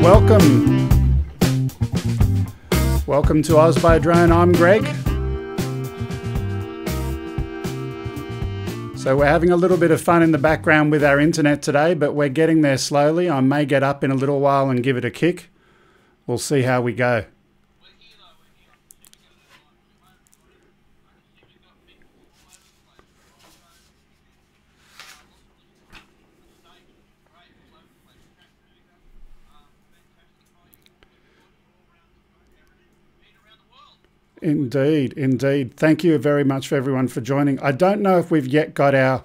everyone. Welcome. Welcome to Oz by Drone. I'm Greg. So we're having a little bit of fun in the background with our internet today, but we're getting there slowly. I may get up in a little while and give it a kick. We'll see how we go. Indeed, indeed. Thank you very much for everyone for joining. I don't know if we've yet got our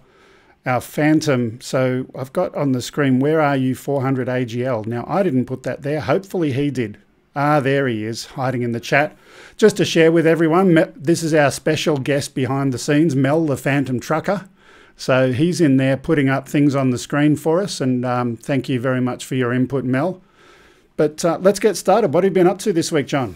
Phantom. So I've got on the screen, where are you 400 AGL? Now, I didn't put that there. Hopefully he did. Ah, there he is, hiding in the chat. Just to share with everyone, this is our special guest behind the scenes, Mel, the Phantom Trucker. So he's in there putting up things on the screen for us. And thank you very much for your input, Mel. But let's get started. What have you been up to this week, John?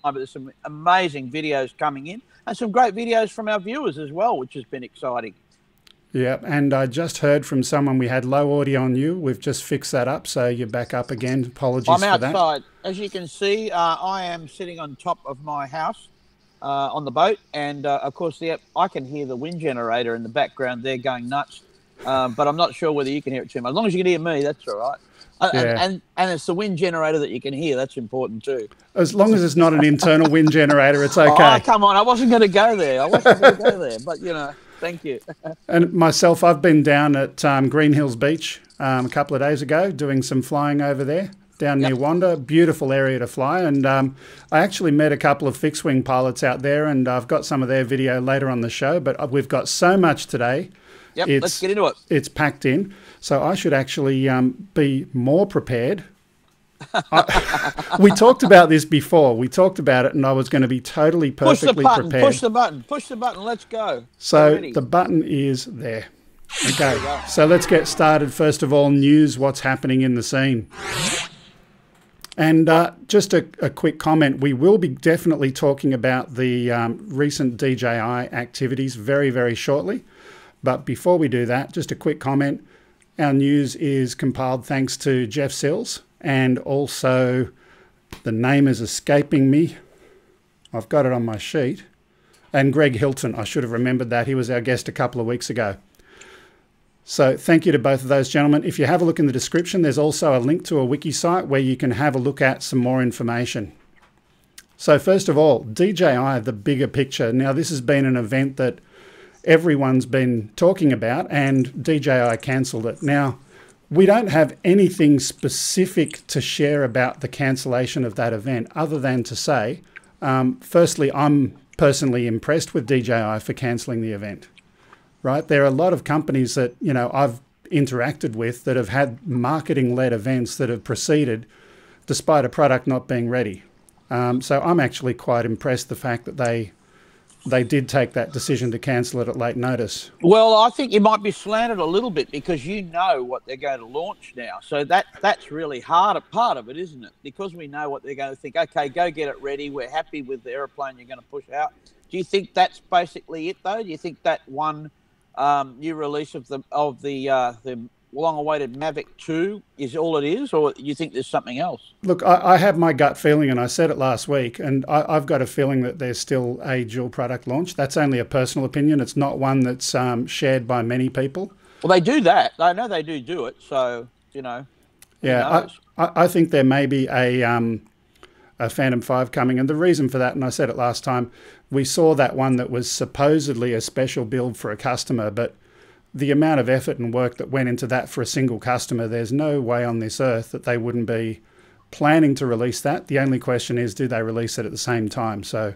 But there's some amazing videos coming in and some great videos from our viewers as well, which has been exciting. Yeah, and I just heard from someone we had low audio on you. We've just fixed that up, so you're back up again. Apologies for that. I'm outside. As you can see, I am sitting on top of my house on the boat, and of course, I can hear the wind generator in the background there going nuts, but I'm not sure whether you can hear it too much. As long as you can hear me, that's all right. Yeah. And it's the wind generator that you can hear. That's important too. As long as it's not an internal wind generator, it's okay. Oh, come on. I wasn't going to go there. But, you know, thank you. And myself, I've been down at Green Hills Beach a couple of days ago doing some flying over there down near Wanda. Beautiful area to fly. And I actually met a couple of fixed-wing pilots out there, and I've got some of their video later on the show. But we've got so much today. Yep, let's get into it. It's packed in. So I should actually be more prepared. We talked about this before. We talked about it, and I was going to be totally perfectly prepared. Push the button, let's go. So the button is there. Okay, so let's get started. First of all, news, what's happening in the scene. And just a quick comment, we will be definitely talking about the recent DJI activities very, very shortly. But before we do that, just a quick comment. Our news is compiled thanks to Jeff Sills, and also the name is escaping me. I've got it on my sheet. And Greg Hilton, I should have remembered that. He was our guest a couple of weeks ago. So thank you to both of those gentlemen. If you have a look in the description, there's also a link to a wiki site where you can have a look at some more information. So first of all, DJI, the bigger picture. Now, this has been an event that everyone's been talking about, and DJI cancelled it. Now, we don't have anything specific to share about the cancellation of that event other than to say, firstly, I'm personally impressed with DJI for cancelling the event, right? There are a lot of companies that, you know, I've interacted with that have had marketing-led events that have proceeded despite a product not being ready. So I'm actually quite impressed the fact that they did take that decision to cancel it at late notice. Well, I think you might be slanted a little bit because you know what they're going to launch now. So that's really hard a part of it, isn't it? Because we know what they're going to think. Okay, go get it ready. We're happy with the aeroplane you're going to push out. Do you think that's basically it, though? Do you think that one new release of the long-awaited Mavic 2 is all it is, or you think there's something else? Look, I have my gut feeling, and I said it last week, and I've got a feeling that there's still a dual product launch. That's only a personal opinion. It's not one that's shared by many people. Well, they do that. I know they do it, so, you know. Yeah, I think there may be a Phantom 5 coming, and the reason for that, and I said it last time, we saw that one that was supposedly a special build for a customer, but the amount of effort and work that went into that for a single customer, there's no way on this earth that they wouldn't be planning to release that. The only question is, do they release it at the same time? So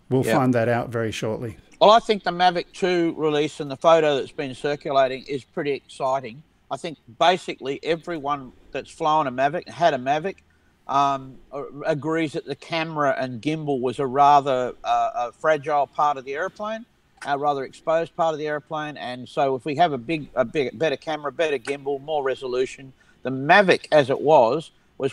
we'll find that out very shortly. Well, I think the Mavic 2 release and the photo that's been circulating is pretty exciting. I think basically everyone that's flown a Mavic, had a Mavic, agrees that the camera and gimbal was a rather fragile part of the airplane. rather exposed part of the aeroplane. And so if we have a better camera, better gimbal, more resolution, the Mavic as it was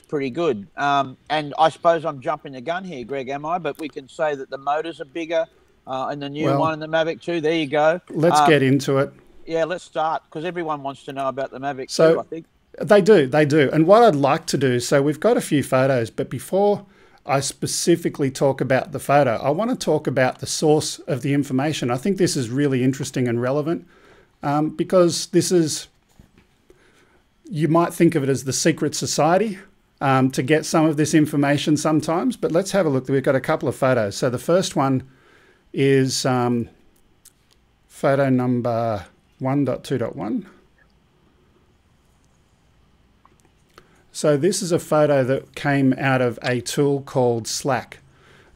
pretty good. And I suppose I'm jumping the gun here, Greg, am I? But we can say that the motors are bigger and the new one in the Mavic too. There you go. Let's get into it. Yeah, let's start, because everyone wants to know about the Mavic too, I think. They do. And what I'd like to do, so we've got a few photos, but before I specifically talk about the photo, I want to talk about the source of the information. I think this is really interesting and relevant because this is, you might think of it as the secret society to get some of this information sometimes, but let's have a look. We've got a couple of photos. So the first one is photo number 1.2.1. So this is a photo that came out of a tool called Slack.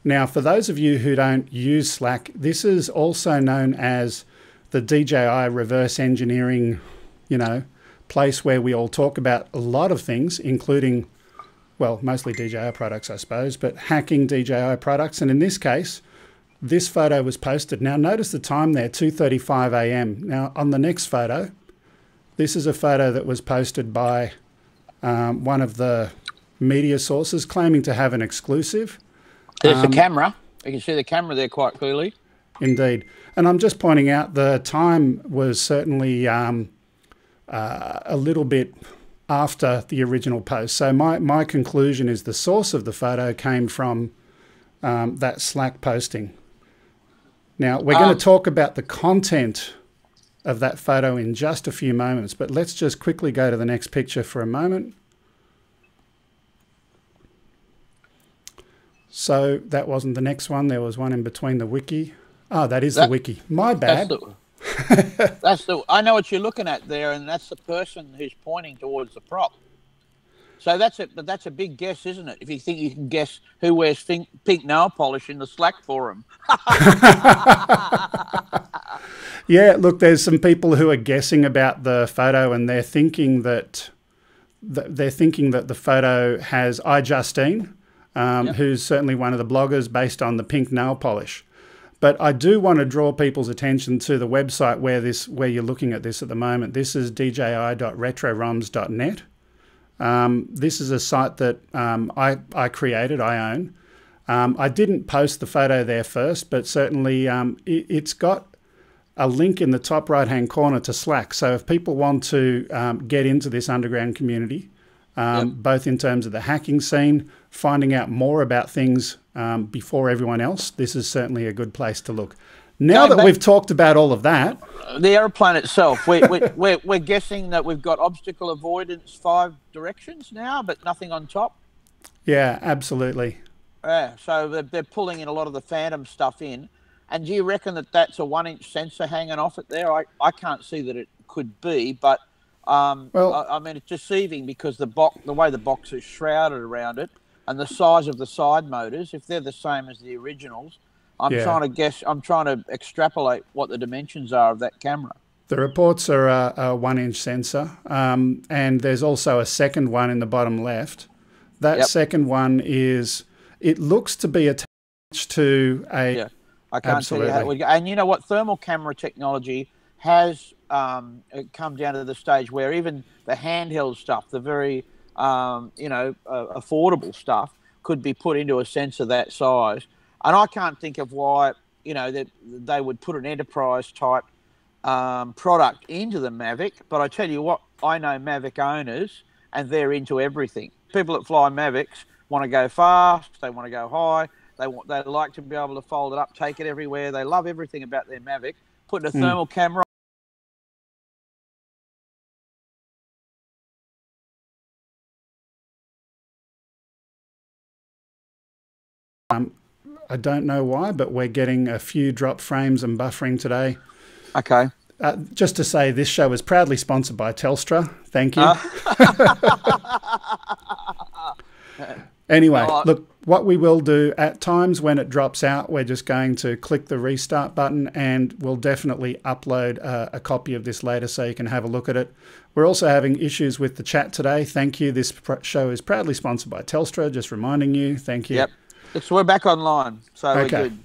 Now, for those of you who don't use Slack, this is also known as the DJI reverse engineering, place where we all talk about a lot of things, including, well, mostly DJI products, I suppose, but hacking DJI products. And in this case, this photo was posted. Now, notice the time there, 2:35 a.m. Now, on the next photo, this is a photo that was posted by one of the media sources claiming to have an exclusive. There's the camera. You can see the camera there quite clearly. Indeed. And I'm just pointing out the time was certainly a little bit after the original post. So my conclusion is the source of the photo came from that Slack posting. Now, we're going to talk about the content of that photo in just a few moments, but let's just quickly go to the next picture for a moment. So that wasn't the next one. There was one in between the wiki. Oh, that is the wiki. My bad. I know what you're looking at there, and that's the person who's pointing towards the prop. So that's it. But that's a big guess, isn't it? If you think you can guess who wears pink nail polish in the Slack forum. Yeah, look, there's some people who are guessing about the photo, and they're thinking that the photo has iJustine, who's certainly one of the bloggers, based on the pink nail polish. But I do want to draw people's attention to the website where you're looking at this at the moment. This is dji.retroroms.net. This is a site that I created, I own. I didn't post the photo there first, but certainly it's got a link in the top right-hand corner to Slack. So if people want to get into this underground community, both in terms of the hacking scene, finding out more about things before everyone else, this is certainly a good place to look. Now that we've talked about all of that, the aeroplane itself, we're guessing that we've got obstacle avoidance 5 directions now, but nothing on top. Yeah, absolutely. Yeah, so they're pulling in a lot of the phantom stuff in. And do you reckon that that's a 1-inch sensor hanging off it there? I can't see that it could be, but well, I mean, it's deceiving because the way the box is shrouded around it and the size of the side motors, if they're the same as the originals, I'm trying to guess. I'm trying to extrapolate what the dimensions are of that camera. The reports are a 1-inch sensor, and there's also a second one in the bottom left. That second one is, it looks to be attached to a... Yeah, I can't tell you how it would go. And you know what? Thermal camera technology has come down to the stage where even the handheld stuff, the very, affordable stuff, could be put into a sensor that size. And I can't think of why, that they would put an enterprise-type product into the Mavic. But I tell you what, I know Mavic owners, and they're into everything. People that fly Mavics want to go fast, they want to go high, they like to be able to fold it up, take it everywhere. They love everything about their Mavic. Putting a thermal camera I don't know why, but we're getting a few drop frames and buffering today. Okay. Just to say, this show is proudly sponsored by Telstra. Thank you. Anyway, look, what we will do at times when it drops out, we're just going to click the restart button, and we'll definitely upload a copy of this later so you can have a look at it. We're also having issues with the chat today. Thank you. This show is proudly sponsored by Telstra. Just reminding you. Thank you. Yep. So we're back online, so we're good.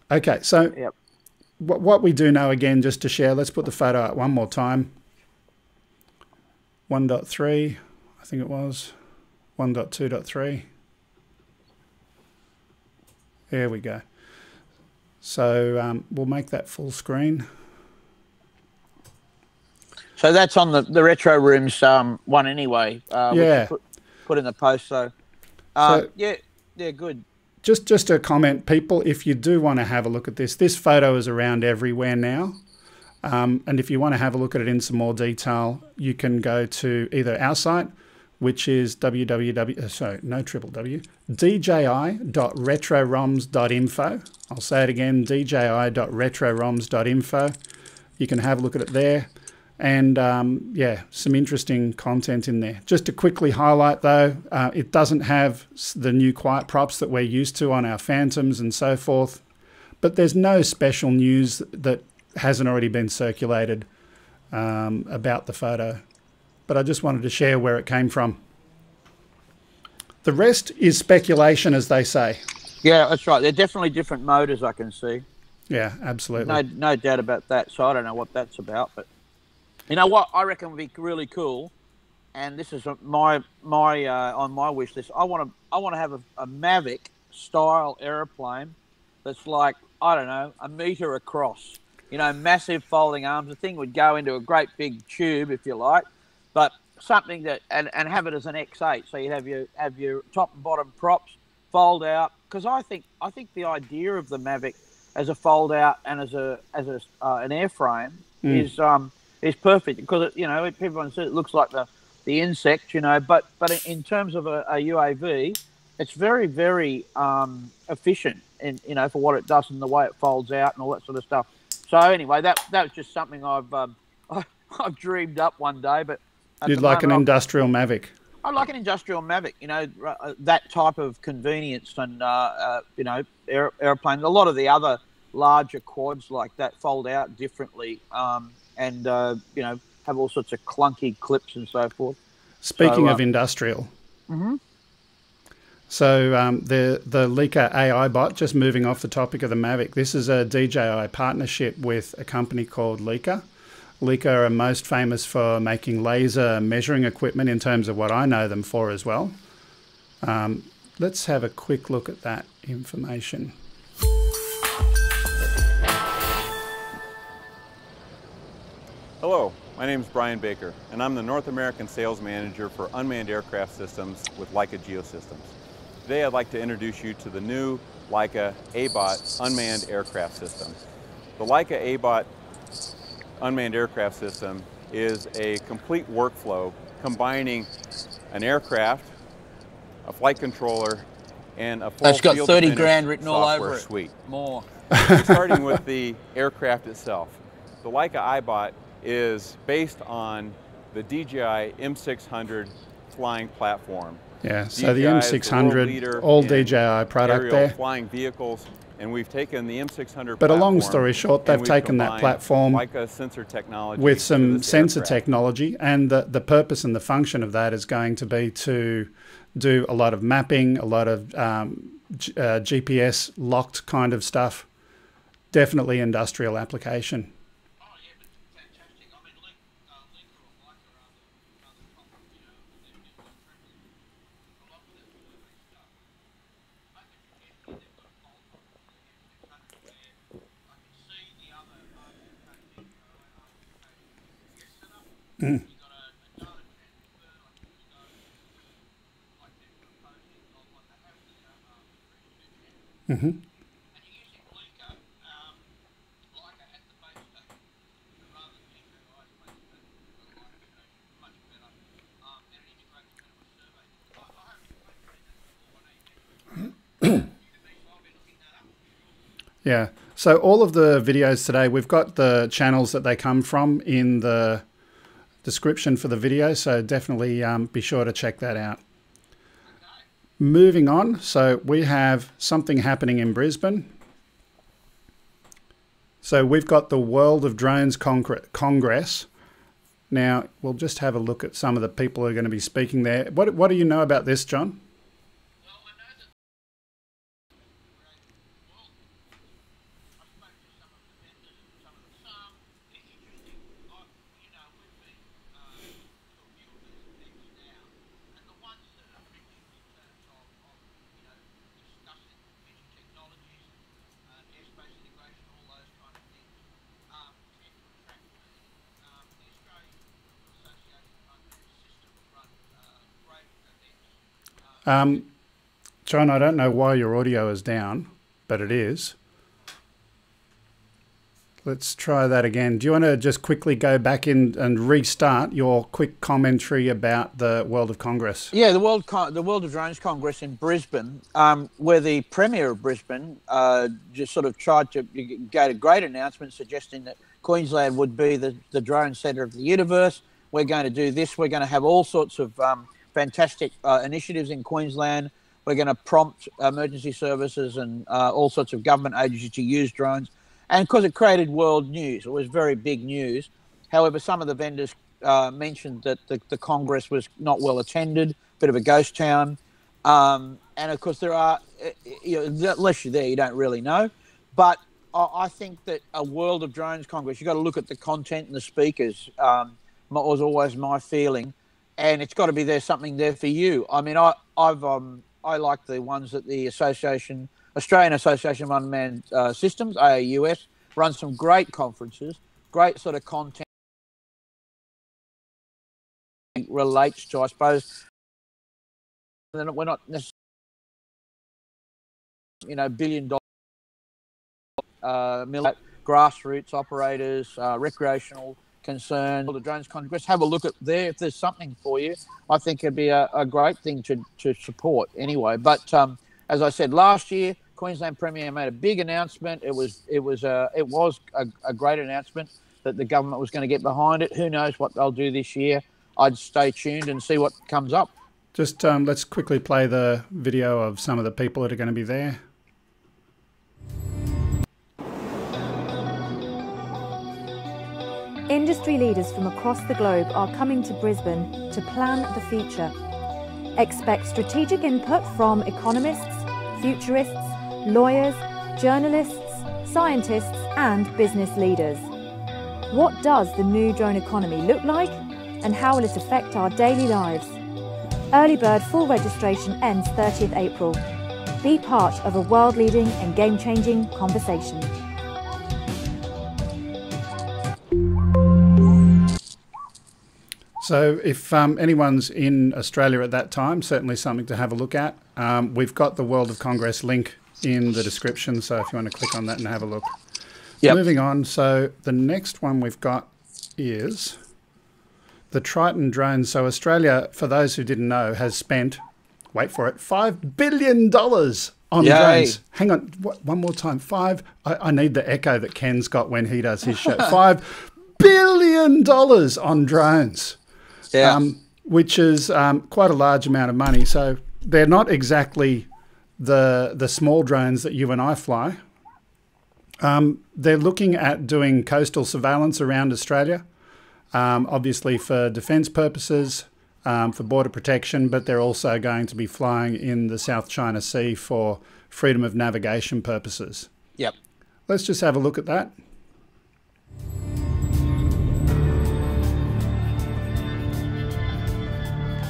Okay, so what we do know, again, just to share, let's put the photo up one more time. 1.3, I think it was. 1.2.3. There we go. So we'll make that full screen. So that's on the Retro Rooms one anyway. Yeah. Put in the post. So yeah, good. Just a comment, people, if you do want to have a look at this photo is around everywhere now. And if you want to have a look at it in some more detail, you can go to either our site, which is dji.retroroms.info. I'll say it again, dji.retroroms.info. You can have a look at it there. And yeah, some interesting content in there. Just to quickly highlight though, it doesn't have the new quiet props that we're used to on our Phantoms and so forth. But there's no special news that hasn't already been circulated about the photo. But I just wanted to share where it came from. The rest is speculation, as they say. Yeah, that's right. They're definitely different motors, I can see. Yeah, absolutely. No doubt about that. So I don't know what that's about, but you know what? I reckon would be really cool, and this is my on my wish list. I want to have a Mavic style aeroplane that's like, I don't know, a metre across. You know, massive folding arms. The thing would go into a great big tube, if you like, but something that and have it as an X8. So you'd have your top and bottom props fold out. Because I think the idea of the Mavic as a fold out and as an airframe is perfect, because everyone says it looks like the insect, but in terms of a UAV, it's very, very efficient and for what it does and the way it folds out and all that sort of stuff. So anyway, that was just something I've dreamed up one day. But you'd like an industrial Mavic? I'd like an industrial Mavic. That type of convenience and airplane. A lot of the other larger quads like that fold out differently, and have all sorts of clunky clips and so forth. Speaking of industrial. Mm-hmm. So the Leica AI bot, just moving off the topic of the Mavic, this is a DJI partnership with a company called Leica. Leica are most famous for making laser measuring equipment in terms of what I know them for as well. Let's have a quick look at that information. Hello, my name is Brian Baker, and I'm the North American Sales Manager for Unmanned Aircraft Systems with Leica Geosystems. Today I'd like to introduce you to the new Leica ABOT Unmanned Aircraft System. The Leica ABOT Unmanned Aircraft System is a complete workflow combining an aircraft, a flight controller, and a full that's got field 30 grand written all over it. Suite. More. Starting with the aircraft itself. The Leica iBot is based on the DJI M600 flying platform. Yeah, so the M600, all DJI product there. Flying vehicles, and we've taken the M600 but a long story short, they've taken that platform Leica sensor technology with some sensor technology, and the purpose and the function of that is going to be to do a lot of mapping, a lot of GPS locked kind of stuff. Definitely industrial application. Mm. Mm-hmm. Yeah, so all of the videos today, we've got the channels that they come from in the description for the video, so definitely be sure to check that out. Moving on, so we have something happening in Brisbane. So we've got the World of Drones Congress. Now, we'll just have a look at some of the people who are going to be speaking there. What do you know about this, John? John, I don't know why your audio is down, but it is. Let's try that again. Do you want to just quickly go back in and restart your quick commentary about the World of Congress? Yeah, the World of Drones Congress in Brisbane, where the Premier of Brisbane just sort of tried to get a great announcement suggesting that Queensland would be the drone centre of the universe. We're going to do this. We're going to have all sorts of fantastic initiatives in Queensland. We're going to prompt emergency services and all sorts of government agencies to use drones. And because it created world news, it was very big news. However, some of the vendors mentioned that the Congress was not well attended, bit of a ghost town. And of course, there are, unless you're there, you don't really know. But I think that a World of Drones Congress, you've got to look at the content and the speakers, was always my feeling. And it's got to be something there for you. I mean, I like the ones that the Australian Association of Unmanned Systems, AAUS, runs some great conferences, great sort of content relates to, I suppose, we're not necessarily, billion-dollar grassroots operators, recreational concern, the Drones Congress. Have a look at there. If there's something for you, I think it'd be a great thing to support anyway. But as I said, last year, Queensland Premier made a big announcement. It was a great announcement that the government was going to get behind it. Who knows what they'll do this year? I'd stay tuned and see what comes up. Just let's quickly play the video of some of the people that are going to be there. Industry leaders from across the globe are coming to Brisbane to plan the future. Expect strategic input from economists, futurists, lawyers, journalists, scientists and business leaders. What does the new drone economy look like and how will it affect our daily lives? Early bird full registration ends 30th April. Be part of a world-leading and game-changing conversation. So if anyone's in Australia at that time, certainly something to have a look at. We've got the World of Congress link in the description, so if you want to click on that and have a look. Yep. Moving on, so the next one we've got is the Triton drones. So Australia, for those who didn't know, has spent, wait for it, $5 billion on drones. Hang on, one more time. I need the echo that Ken's got when he does his show. $5 billion on drones. Yeah. Which is quite a large amount of money. So they're not exactly the small drones that you and I fly. They're looking at doing coastal surveillance around Australia, obviously for defence purposes, for border protection, but they're also going to be flying in the South China Sea for freedom of navigation purposes. Yep. Let's just have a look at that.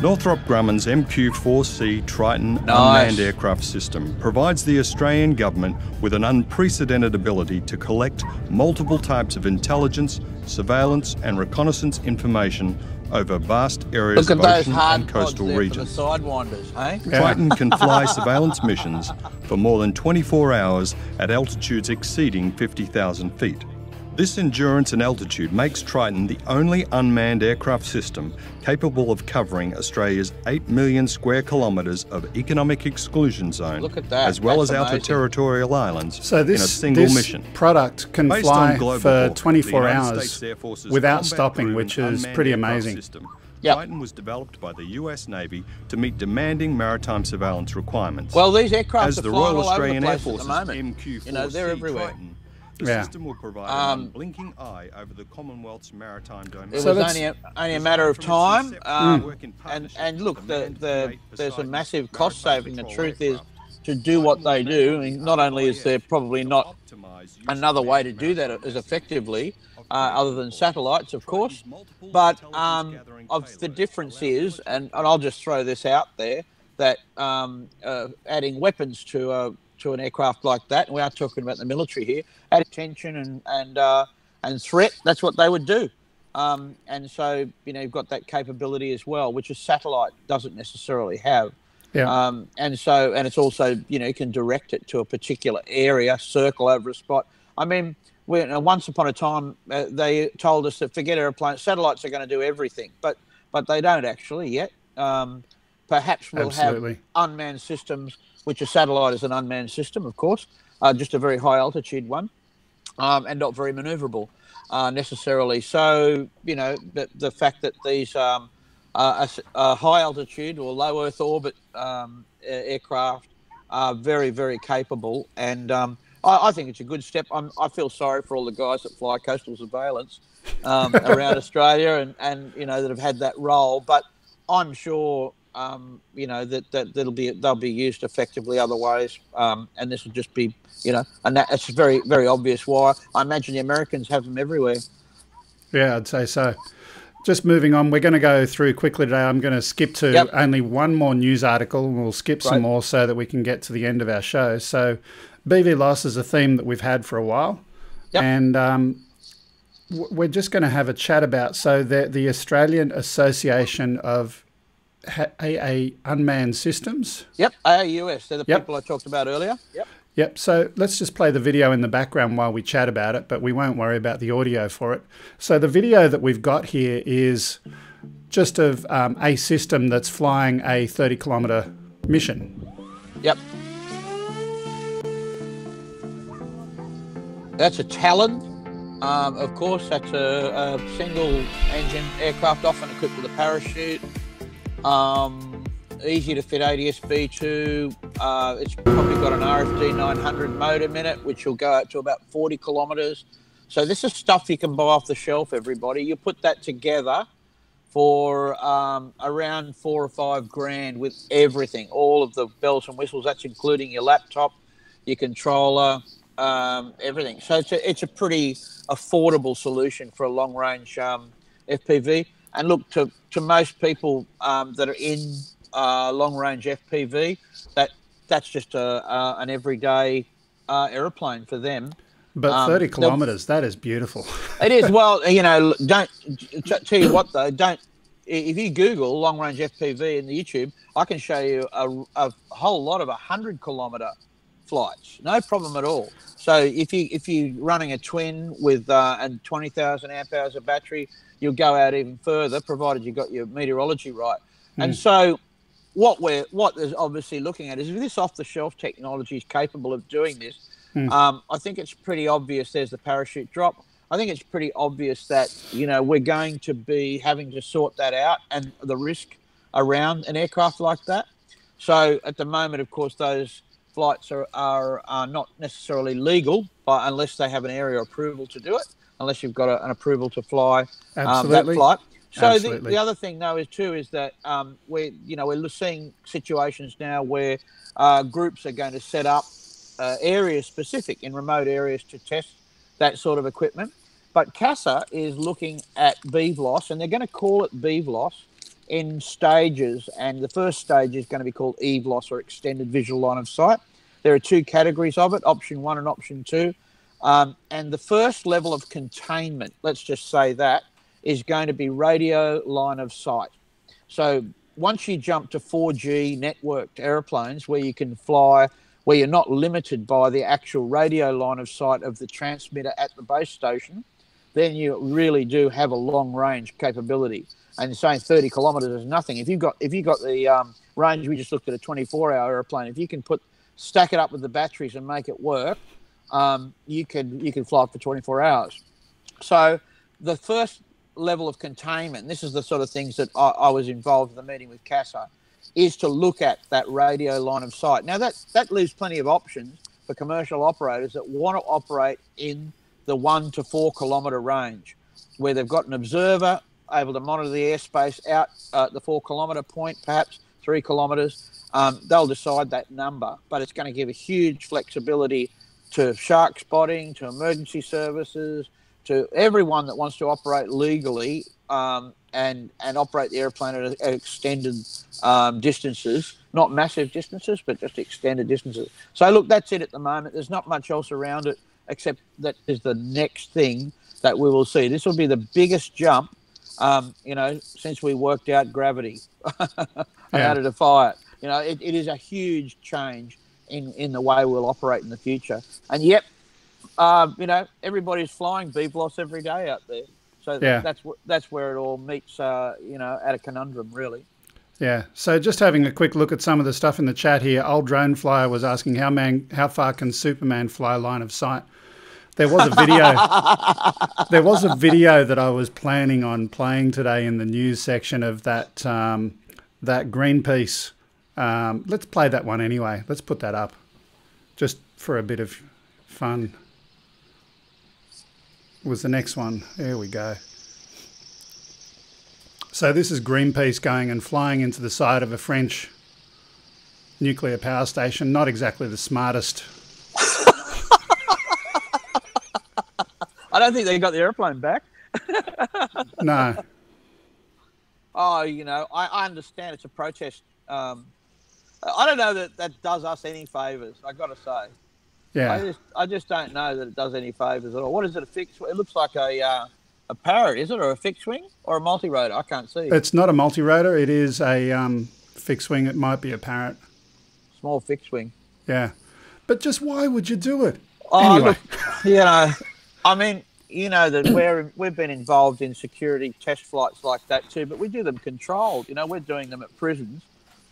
Northrop Grumman's MQ-4C Triton unmanned aircraft system provides the Australian government with an unprecedented ability to collect multiple types of intelligence, surveillance and reconnaissance information over vast areas of ocean and coastal regions. Sidewinders, eh? Triton can fly surveillance missions for more than 24 hours at altitudes exceeding 50,000 feet. This endurance and altitude makes Triton the only unmanned aircraft system capable of covering Australia's 8 million square kilometres of economic exclusion zone, as well as outer territorial islands, in a single mission. Product can fly for 24 hours without stopping, which is pretty amazing. Triton was developed by the US Navy to meet demanding maritime surveillance requirements. Well, these aircraft are the flying Royal all over the Australian Air place at the Force's moment. MQ-4C They're everywhere. Triton, the system will provide an unblinking eye over the Commonwealth's maritime domain. It was only a matter of time. And look, there's a massive cost saving. The truth is, to do what they do, I mean, not only is there probably not another way to do that as effectively, other than satellites, of course, but of the difference is, and I'll just throw this out there, that adding weapons to an aircraft like that, and we are talking about the military here, add tension and threat, that's what they would do. And so, you've got that capability as well, which a satellite doesn't necessarily have. And it's also, you can direct it to a particular area, circle over a spot. I mean, once upon a time, they told us that forget airplanes, satellites are going to do everything, but they don't actually yet. Perhaps we'll have unmanned systems, which a satellite is an unmanned system, of course, just a very high altitude one, and not very maneuverable necessarily. So, the fact that these high altitude or low Earth orbit aircraft are very, very capable, and I think it's a good step. I feel sorry for all the guys that fly coastal surveillance around Australia and that have had that role, but I'm sure that they'll be used effectively other ways, and this will just be and that's very, very obvious why. I imagine the Americans have them everywhere. Yeah, I'd say so. Just moving on, we're going to go through quickly today. I'm going to skip to only one more news article, and we'll skip some more so that we can get to the end of our show. So BV loss is a theme that we've had for a while, and we're just going to have a chat about, the Australian Association of AA Unmanned Systems. AAUS, they're the people I talked about earlier. Yep, so let's just play the video in the background while we chat about it, but we won't worry about the audio for it. So the video that we've got here is just of a system that's flying a 30-kilometre mission. That's a Talon. Of course, that's a single-engine aircraft, often equipped with a parachute. Easy to fit ADS-B to. It's probably got an RFD 900 modem in it, which will go out to about 40 kilometres. So this is stuff you can buy off the shelf, everybody. You put that together for around $4 or $5 grand with everything, all of the bells and whistles. That's including your laptop, your controller, everything. So it's a pretty affordable solution for a long-range FPV. And look, to most people that are in long-range FPV, that's just an everyday aeroplane for them. But 30 kilometres, that is beautiful. It is. Well, don't tell you what though. If you Google long-range FPV in the YouTube, I can show you a whole lot of 100-kilometre flights. No problem at all. So if you're running a twin with and 20,000 amp hours of battery, you'll go out even further, provided you've got your meteorology right. And so what there's obviously looking at is if this off-the-shelf technology is capable of doing this, I think it's pretty obvious there's the parachute drop. I think it's pretty obvious that, we're going to be having to sort that out and the risk around an aircraft like that. So at the moment, of course, those flights are not necessarily legal unless they have an area approval to do it, unless you've got an approval to fly that flight. So the other thing, though, is that we're seeing situations now where groups are going to set up areas specific in remote areas to test that sort of equipment. But CASA is looking at BVLOS, and they're going to call it BVLOS in stages. And the first stage is going to be called EVLOS, or Extended Visual Line of Sight. There are two categories of it, option 1 and option 2. And the first level of containment, let's just say that, is going to be radio line of sight. So once you jump to 4G networked aeroplanes where you can fly, where you're not limited by the actual radio line of sight of the transmitter at the base station, then you really do have a long range capability. And saying 30 kilometres is nothing. If you've got the range, we just looked at a 24-hour airplane. If you can stack it up with the batteries and make it work, you can fly for 24 hours. So the first level of containment, and this is the sort of things that I was involved in the meeting with CASA, is to look at that radio line of sight. Now that leaves plenty of options for commercial operators that want to operate in the 1 to 4 kilometre range, where they've got an observer able to monitor the airspace out at the 4 kilometre point, perhaps 3 kilometres. They'll decide that number, but it's going to give a huge flexibility to shark spotting, to emergency services, to everyone that wants to operate legally and operate the airplane at extended distances, not massive distances, but just extended distances. So, look, that's it at the moment. There's not much else around it, except that is the next thing that we will see. This will be the biggest jump, since we worked out gravity and how to defy it. You know, it is a huge change in the way we'll operate in the future. And yep, you know, everybody's flying BVLOS every day out there. So that's where it all meets, you know, at a conundrum, really. Yeah. So just having a quick look at some of the stuff in the chat here. Old Drone Flyer was asking how far can Superman fly line of sight? There was a video. There was a video that I was planning on playing today in the news section of that that Greenpeace. Let's play that one anyway. Let's put that up, just for a bit of fun. Was the next one? There we go. So this is Greenpeace going and flying into the side of a French nuclear power station. Not exactly the smartest. I don't think they got the airplane back. No. Oh, you know, I understand it's a protest. I don't know that does us any favours, I got to say. Yeah. I just don't know that it does any favours at all. What is it? It looks like a parrot, is it, or a fixed wing, or a multi-rotor? I can't see. It's not a multi-rotor. It is a fixed wing. It might be a parrot. Small fixed wing. Yeah. But just why would you do it? Oh, anyway. Look, you know, I mean, you know that we've been involved in security test flights like that too, but we do them controlled. You know, we're doing them at prisons,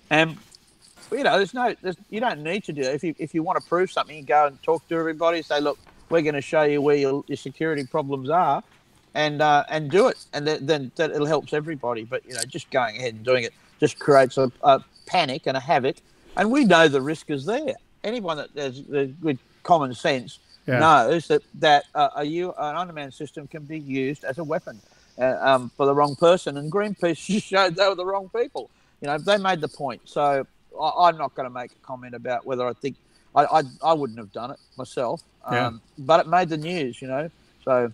and you know, you don't need to do it. If you want to prove something, you go and talk to everybody. Say, look, we're going to show you where your security problems are, and do it, and then that it helps everybody. But you know, just going ahead and doing it just creates a panic and a havoc, and we know the risk is there. Anyone that has with common sense knows that an unmanned system can be used as a weapon for the wrong person, and Greenpeace just showed they were the wrong people. You know, they made the point. So I'm not going to make a comment about whether I think I wouldn't have done it myself, but it made the news. You know, so.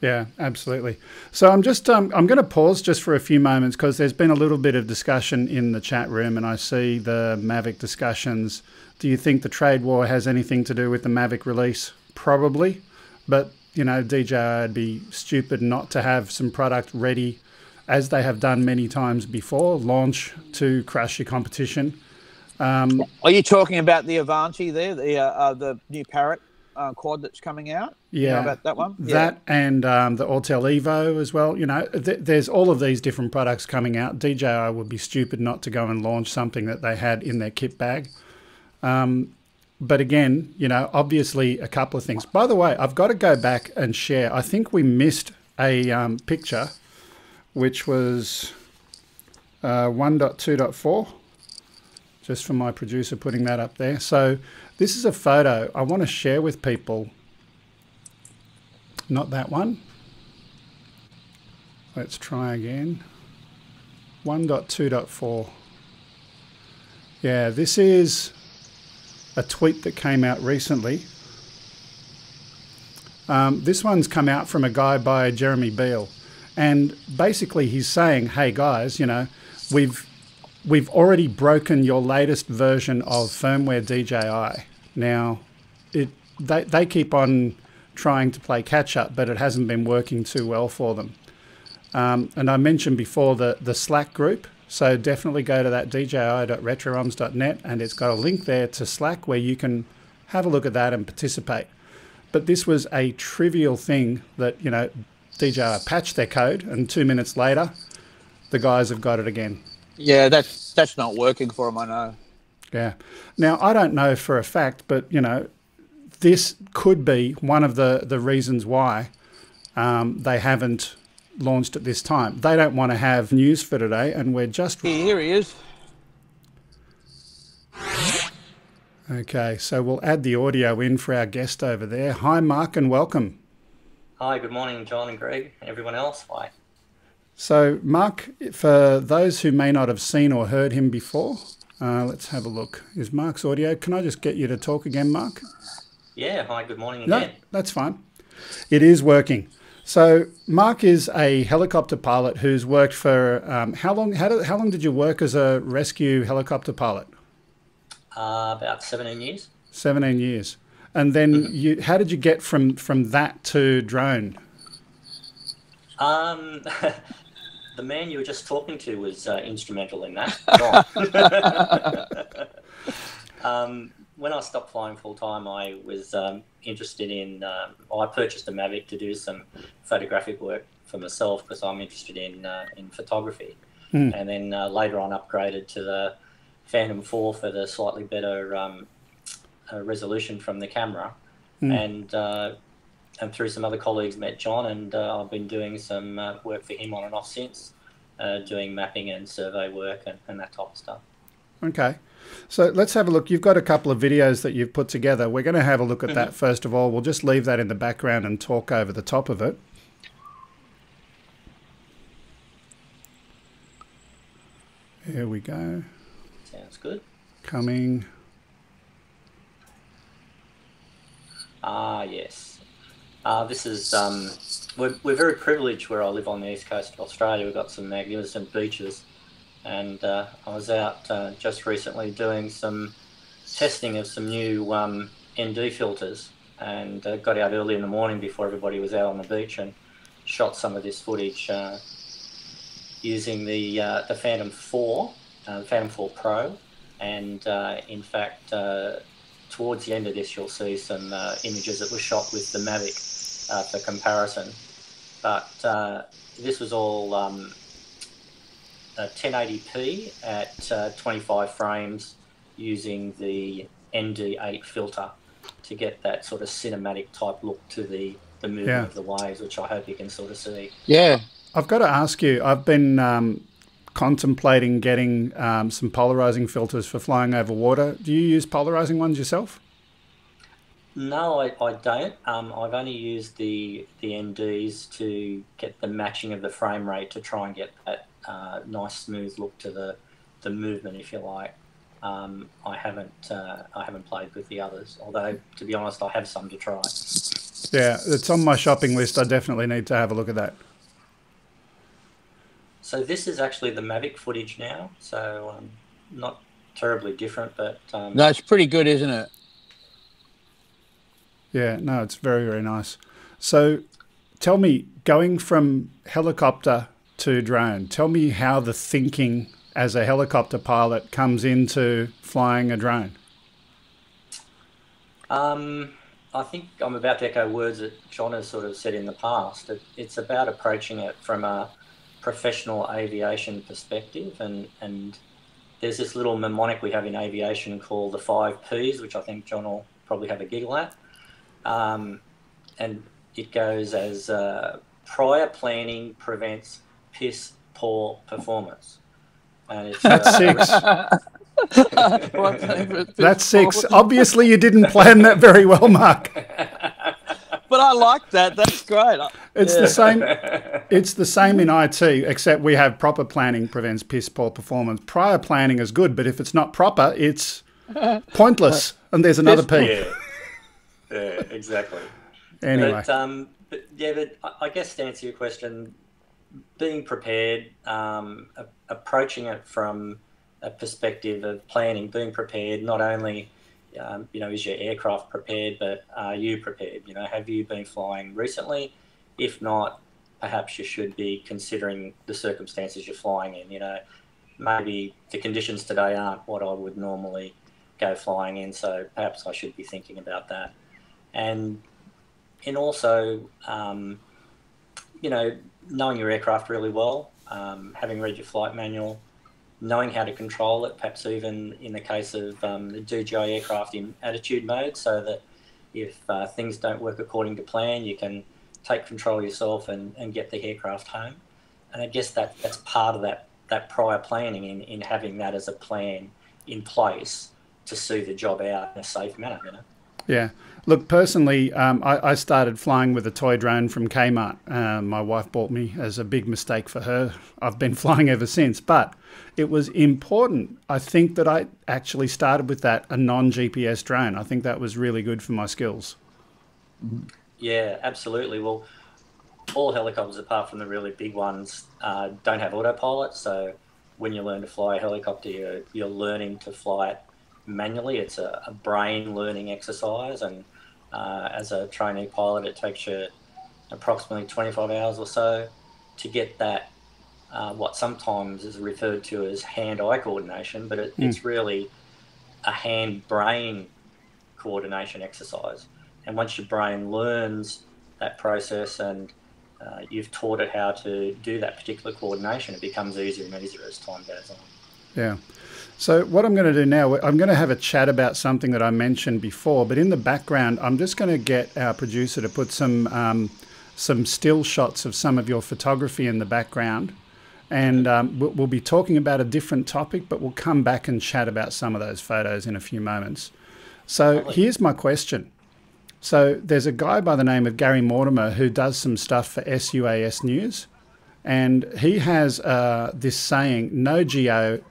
Yeah, absolutely. So I'm just I'm going to pause just for a few moments because there's been a little bit of discussion in the chat room, and I see the Mavic discussions. Do you think the trade war has anything to do with the Mavic release? Probably, but you know, DJI would be stupid not to have some product ready, as they have done many times before, launch to crush your competition. Are you talking about the Avanti there, the new Parrot quad that's coming out? Yeah, you know about that one. That and the Autel Evo as well. You know, there's all of these different products coming out. DJI would be stupid not to go and launch something that they had in their kit bag. But again, you know, obviously a couple of things. By the way, I've got to go back and share. I think we missed a picture, which was 1.2.4. Just for my producer putting that up there. So this is a photo I want to share with people. Not that one. Let's try again. 1.2.4. Yeah, this is a tweet that came out recently. This one's come out from a guy by Jeremy Beale. And basically he's saying, hey guys, you know, we've already broken your latest version of firmware DJI. Now, they keep on trying to play catch up, but it hasn't been working too well for them. And I mentioned before the Slack group. So definitely go to that dji.retroroms.net, and it's got a link there to Slack where you can have a look at that and participate. But this was a trivial thing that, you know, DJI patched their code, and 2 minutes later, the guys have got it again. Yeah, that's not working for them, I know. Yeah. Now, I don't know for a fact, but, you know, this could be one of the reasons why they haven't launched at this time. They don't want to have news for today, and we're just... Here he is. Okay, so we'll add the audio in for our guest over there. Hi, Mark, and welcome. Hi, good morning, John and Greg, and everyone else. Hi. So, Mark, for those who may not have seen or heard him before, let's have a look. Is Mark's audio? Can I just get you to talk again, Mark? Yeah, hi, good morning again. No, that's fine. It is working. So, Mark is a helicopter pilot who's worked for how long? How long did you work as a rescue helicopter pilot? About 17 years. 17 years. And then how did you get from that to drone? the man you were just talking to was instrumental in that. When I stopped flying full time, I was interested in. I purchased a Mavic to do some photographic work for myself because I'm interested in photography, and then later on upgraded to the Phantom 4 for the slightly better resolution from the camera, and through some other colleagues met John, and I've been doing some work for him on and off since, doing mapping and survey work and that type of stuff. Okay. So let's have a look. You've got a couple of videos that you've put together. We're going to have a look at that first of all. We'll just leave that in the background and talk over the top of it. Here we go. Sounds good. Coming. Ah, yes. This is, we're very privileged where I live on the east coast of Australia. We've got some magnificent beaches. And I was out just recently doing some testing of some new ND filters, and got out early in the morning before everybody was out on the beach and shot some of this footage using the Phantom 4, Phantom 4 Pro, and in fact towards the end of this you'll see some images that were shot with the Mavic for comparison. But this was all 1080p at 25 frames using the ND8 filter to get that sort of cinematic type look to the movement of the waves, which I hope you can sort of see. Yeah. I've got to ask you, I've been contemplating getting some polarizing filters for flying over water. Do you use polarizing ones yourself? No, I don't. I've only used the NDs to get the matching of the frame rate to try and get that nice smooth look to the movement, if you like. I haven't played with the others, although to be honest I have some to try. Yeah, it's on my shopping list. I definitely need to have a look at that. So this is actually the Mavic footage now, so not terribly different, but No, it's pretty good, isn't it? Yeah, no, it's very, very nice. So tell me, going from helicopter to drone, tell me how the thinking as a helicopter pilot comes into flying a drone. I think I'm about to echo words that John has sort of said in the past. It's about approaching it from a professional aviation perspective, and there's this little mnemonic we have in aviation called the 5 Ps, which I think John will probably have a giggle at. And it goes as prior planning prevents piss poor performance. And it's, that's 6. That's 6. Obviously, you didn't plan that very well, Mark. But I like that. That's great. It's the same. It's the same in IT, except we have proper planning prevents piss poor performance. Prior planning is good, but if it's not proper, it's pointless. And there's another P. Yeah, exactly. Anyway, but I guess to answer your question, being prepared, approaching it from a perspective of planning, being prepared, not only, is your aircraft prepared, but are you prepared? Have you been flying recently? If not, perhaps you should be considering the circumstances you're flying in. Maybe the conditions today aren't what I would normally go flying in, so perhaps I should be thinking about that. And also, knowing your aircraft really well, having read your flight manual, knowing how to control it, perhaps even in the case of the DJI aircraft in attitude mode, so that if things don't work according to plan, you can take control yourself and get the aircraft home. And I guess that's part of that prior planning in having that as a plan in place to see the job out in a safe manner. Yeah. Look, personally, I started flying with a toy drone from Kmart. My wife bought me as a big mistake for her. I've been flying ever since. But it was important, I think, that I actually started with a non-GPS drone. I think that was really good for my skills. Yeah, absolutely. Well, all helicopters, apart from the really big ones, don't have autopilot. So when you learn to fly a helicopter, you're learning to fly it manually. It's a brain learning exercise, and as a trainee pilot it takes you approximately 25 hours or so to get that what sometimes is referred to as hand-eye coordination, but it's really a hand-brain coordination exercise. And once your brain learns that process and you've taught it how to do that particular coordination, it becomes easier and easier as time goes on. Yeah. So what I'm going to do now, I'm going to have a chat about something that I mentioned before, but in the background, I'm just going to get our producer to put some still shots of some of your photography in the background. And we'll be talking about a different topic, but we'll come back and chat about some of those photos in a few moments. So here's my question. So there's a guy by the name of Gary Mortimer who does some stuff for SUAS News. And he has this saying, no GA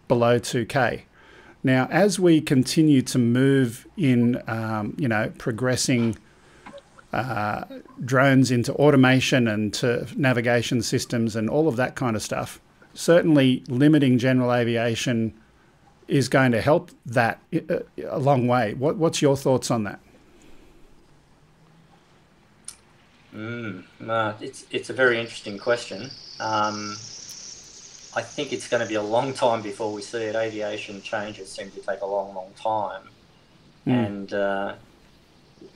below 2K. Now, as we continue to move in, progressing drones into automation and to navigation systems and all of that kind of stuff, certainly limiting general aviation is going to help that a long way. What's your thoughts on that? It's a very interesting question. I think it's going to be a long time before we see it. Aviation changes seem to take a long, long time. And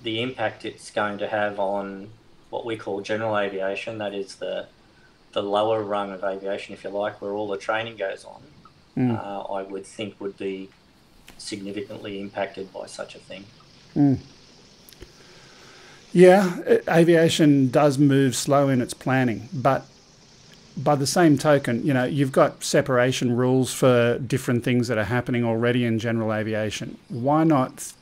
the impact it's going to have on what we call general aviation, that is the lower rung of aviation, if you like, where all the training goes on, I would think would be significantly impacted by such a thing. Yeah, aviation does move slow in its planning, but by the same token, you've got separation rules for different things that are happening already in general aviation. Why not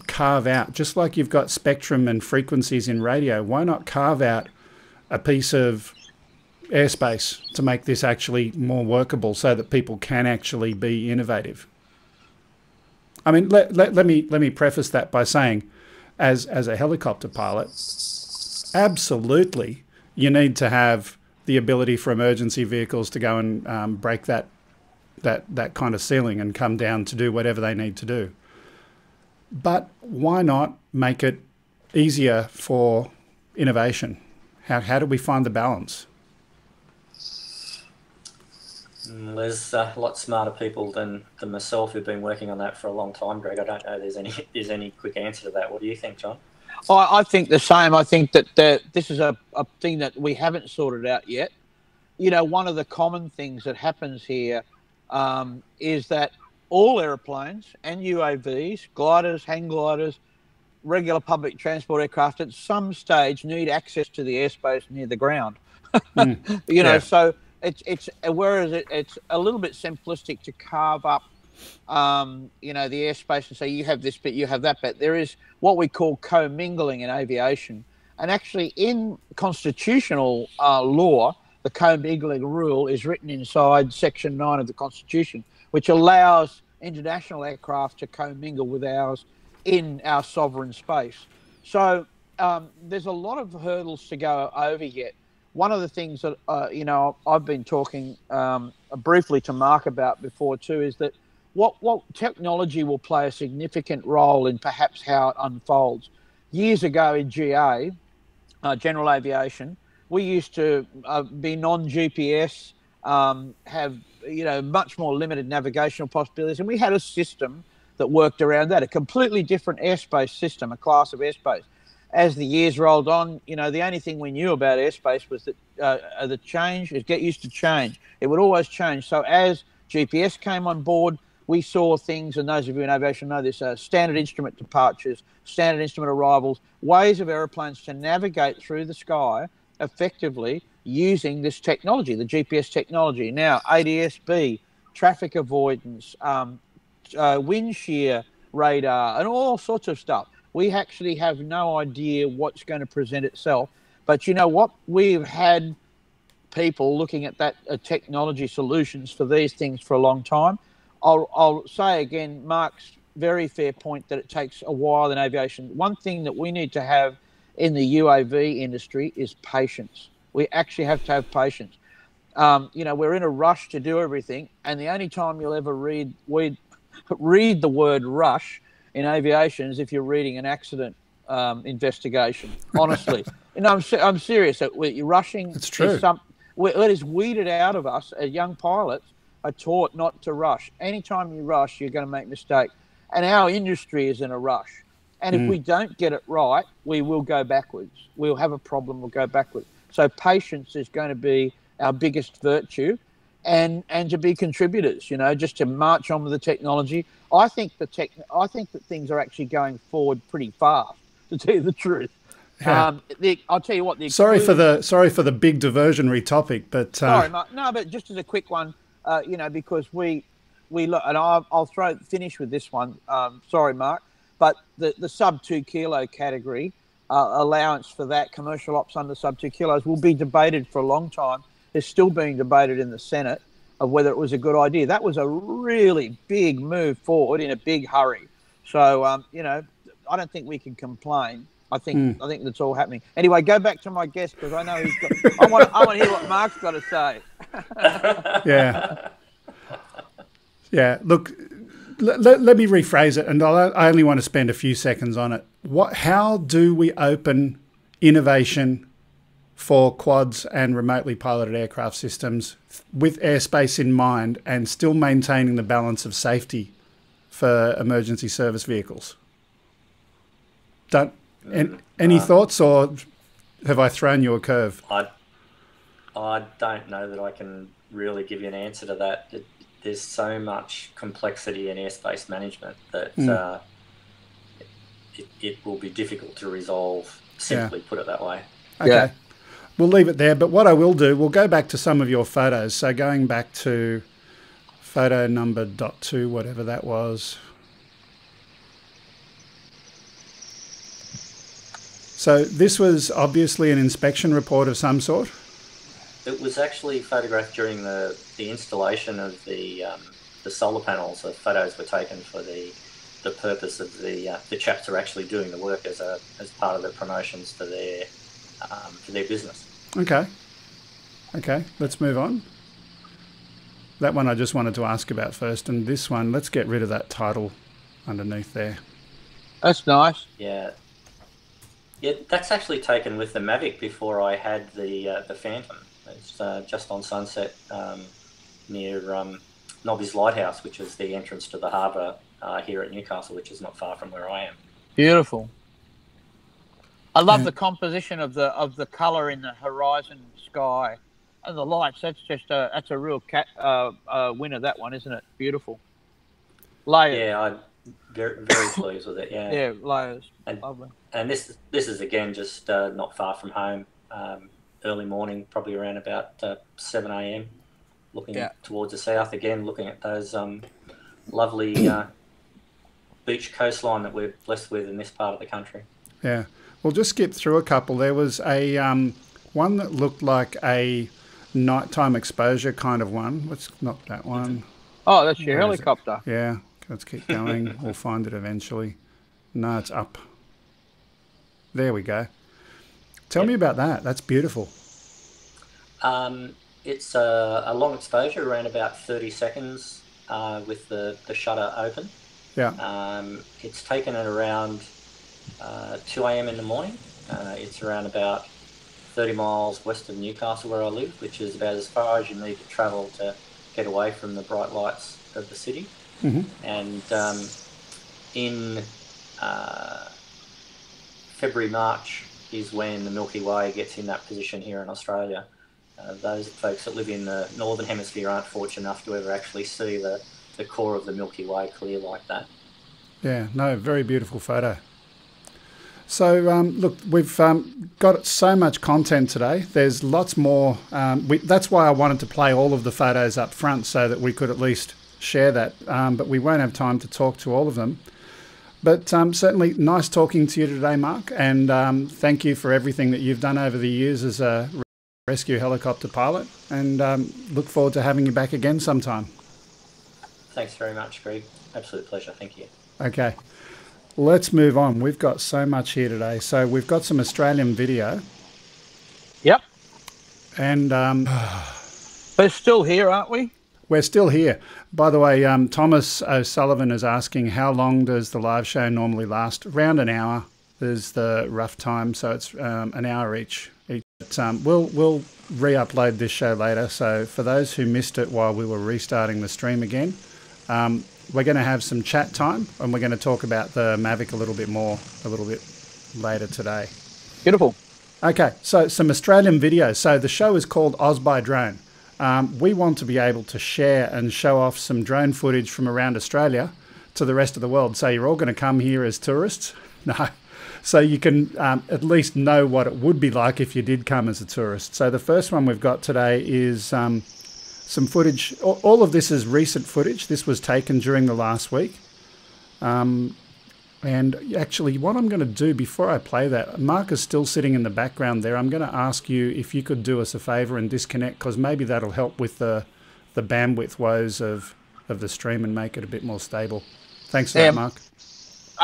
carve out, just like you've got spectrum and frequencies in radio, why not carve out a piece of airspace to make this actually more workable so that people can actually be innovative? I mean, let me preface that by saying, as a helicopter pilot, absolutely you need to have the ability for emergency vehicles to go and break that kind of ceiling and come down to do whatever they need to do. But why not make it easier for innovation? How do we find the balance? There's a lot smarter people than myself who've been working on that for a long time, Greg. I don't know there's any quick answer to that. What do you think, John? I think the same. I think that this is a thing that we haven't sorted out yet. One of the common things that happens here is that all airplanes and UAVs, gliders, hang gliders, regular public transport aircraft at some stage need access to the airspace near the ground. So it's whereas it's a little bit simplistic to carve up the airspace and say you have this bit, you have that bit. There is what we call commingling in aviation, and actually in constitutional law, the commingling rule is written inside Section 9 of the Constitution, which allows international aircraft to commingle with ours in our sovereign space. So there's a lot of hurdles to go over yet. One of the things that I've been talking briefly to Mark about before too is that what technology will play a significant role in perhaps how it unfolds. Years ago in GA, general aviation, we used to be non-GPS, have much more limited navigational possibilities, and we had a system that worked around that, a completely different airspace system, a class of airspace. As the years rolled on, the only thing we knew about airspace was that the change, get used to change. It would always change. So as GPS came on board, we saw things, and those of you in aviation know this, standard instrument departures, standard instrument arrivals, ways of aeroplanes to navigate through the sky effectively using this technology, the GPS technology. Now, ADS-B, traffic avoidance, wind shear radar, and all sorts of stuff. We actually have no idea what's going to present itself. But you know what? We've had people looking at that technology solutions for these things for a long time. I'll say again, Mark's very fair point that it takes a while in aviation. One thing that we need to have in the UAV industry is patience. We actually have to have patience. We're in a rush to do everything, and the only time you'll ever read the word rush in aviation is if you're reading an accident investigation. Honestly, I'm serious. You're rushing. It's true. it is weeded out of us. As young pilots are taught not to rush. Anytime you rush, you're going to make a mistake. And our industry is in a rush. And if we don't get it right, we will go backwards. We'll have a problem, we'll go backwards. So patience is going to be our biggest virtue, and to be contributors, you know, just to march on with the technology. I think that things are actually going forward pretty fast, to tell you the truth. Yeah. I'll tell you what. Sorry for the big diversionary topic, but sorry, Mark. No, but just as a quick one, you know, because we look, and I'll finish with this one. Sorry, Mark, but the sub 2 kilo category allowance for that commercial ops under sub 2 kilos will be debated for a long time. It's still being debated in the Senate of whether it was a good idea. That was a really big move forward in a big hurry. So you know, I don't think we can complain. I think that's all happening. Anyway, go back to my guest, because I know he's got. I want to hear what Mark's got to say. Yeah. Yeah. Look, let me rephrase it, and I only want to spend a few seconds on it. How do we open innovation for quads and remotely piloted aircraft systems with airspace in mind and still maintaining the balance of safety for emergency service vehicles? Any thoughts, or have I thrown you a curve? I don't know that I can really give you an answer to that. There's so much complexity in airspace management that it will be difficult to resolve, simply put it that way. Okay. Yeah. We'll leave it there, but what I will do, we'll go back to some of your photos. So going back to photo number .2, whatever that was. So this was obviously an inspection report of some sort? It was actually photographed during the installation of the solar panels. The photos were taken for the purpose of the chaps who are actually doing the work as part of the promotions for their business. Okay, let's move on. That one I just wanted to ask about first, and this one, let's get rid of that title underneath there. That's nice. Yeah, that's actually taken with the Mavic before I had the Phantom. It's just on Sunset near Nobby's Lighthouse, which is the entrance to the harbour here at Newcastle, which is not far from where I am. Beautiful. I love the composition of the colour in the horizon sky and the lights. That's a real winner, that one, isn't it? Beautiful. Layers. Yeah, I'm very pleased with it. Yeah. Yeah, layers. And, lovely. And this is again just not far from home. Early morning, probably around about 7 a.m. Looking towards the south again, looking at those lovely beach coastline that we're blessed with in this part of the country. Yeah. We'll just skip through a couple. There was a one that looked like a nighttime exposure kind of one. Let's not that one. Oh, that's your helicopter. Yeah. Let's keep going. We'll find it eventually. No, it's up. There we go. Tell me about that. That's beautiful. It's a long exposure, around about 30 seconds with the shutter open. Yeah. It's taken at around 2 a.m. in the morning. It's around about 30 miles west of Newcastle where I live, which is about as far as you need to travel to get away from the bright lights of the city. Mm-hmm. And in February, March is when the Milky Way gets in that position here in Australia. Those folks that live in the Northern Hemisphere aren't fortunate enough to ever actually see the core of the Milky Way clear like that. Yeah, no, very beautiful photo. So, look, we've got so much content today. There's lots more. That's why I wanted to play all of the photos up front so that we could at least share that. But we won't have time to talk to all of them. But certainly nice talking to you today, Mark. And thank you for everything that you've done over the years as a rescue helicopter pilot. And look forward to having you back again sometime. Thanks very much, Greg. Absolute pleasure. Thank you. Okay. Let's move on. We've got so much here today. So we've got some Australian video. Yep. And we're still here, aren't we? We're still here. By the way, Thomas O'Sullivan is asking, how long does the live show normally last? Around an hour is the rough time. So it's an hour each We'll re-upload this show later. So for those who missed it while we were restarting the stream again, we're going to have some chat time, and we're going to talk about the Mavic a little bit later today. Beautiful. Okay, so some Australian videos. So the show is called Oz by Drone. We want to be able to share and show off some drone footage from around Australia to the rest of the world. So you're all going to come here as tourists? No. So you can at least know what it would be like if you did come as a tourist. So the first one we've got today is some footage. All of this is recent footage. This was taken during the last week. And actually, what I'm going to do before I play that, Mark is still sitting in the background there. I'm going to ask you if you could do us a favor and disconnect, because maybe that'll help with the bandwidth woes of the stream and make it a bit more stable. Thanks for that, Mark.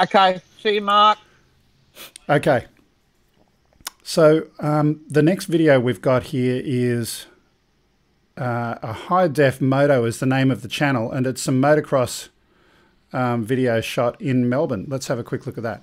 Okay. See you, Mark. Okay. So the next video we've got here is a high-def moto is the name of the channel, and it's some motocross video shot in Melbourne. Let's have a quick look at that.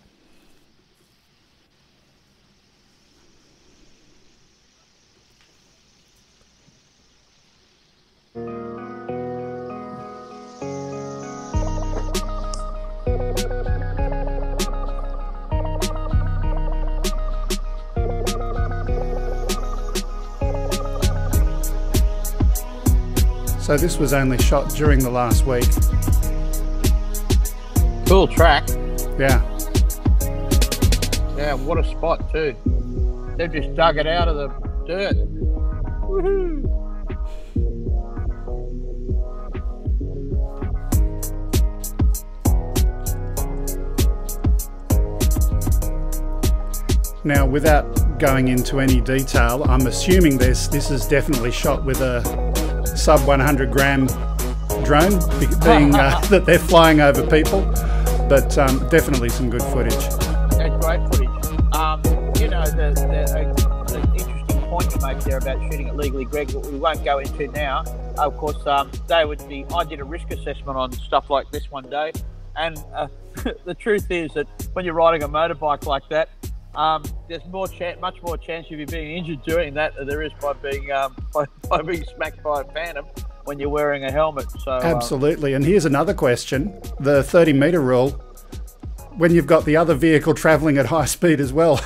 So this was only shot during the last week. Cool track. Yeah. Yeah, what a spot too. They've just dug it out of the dirt. Woohoo! Now, without going into any detail, I'm assuming this is definitely shot with a sub 100 gram drone, being that they're flying over people, but definitely some good footage. That's great footage. You know, the interesting point you make there about shooting it legally, Greg, what we won't go into now. Of course, I did a risk assessment on stuff like this one day, and the truth is that when you're riding a motorbike like that, there's much more chance of you being injured doing that than there is by being by being smacked by a phantom when you're wearing a helmet. So absolutely. And here's another question: the 30-meter rule. When you've got the other vehicle travelling at high speed as well.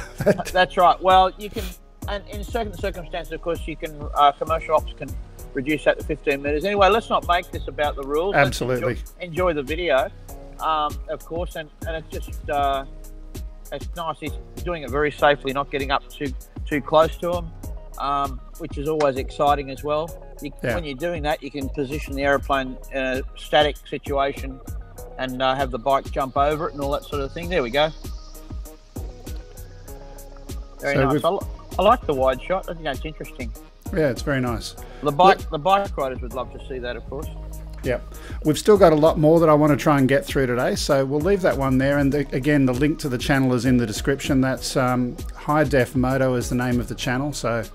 That's right. Well, you can, and in certain circumstances, of course, you can. Commercial ops can reduce that to 15 meters. Anyway, let's not make this about the rules. Absolutely. Enjoy the video, of course, and it's just. It's nice. He's doing it very safely, not getting up too close to him, which is always exciting as well. When you're doing that, you can position the aeroplane in a static situation and have the bike jump over it and all that sort of thing. There we go. Very nice. I like the wide shot. I think that's interesting. Yeah, it's very nice. The bike riders would love to see that, of course. Yeah, we've still got a lot more that I want to try and get through today, so we'll leave that one there. And again, the link to the channel is in the description. That's High Def Moto is the name of the channel, so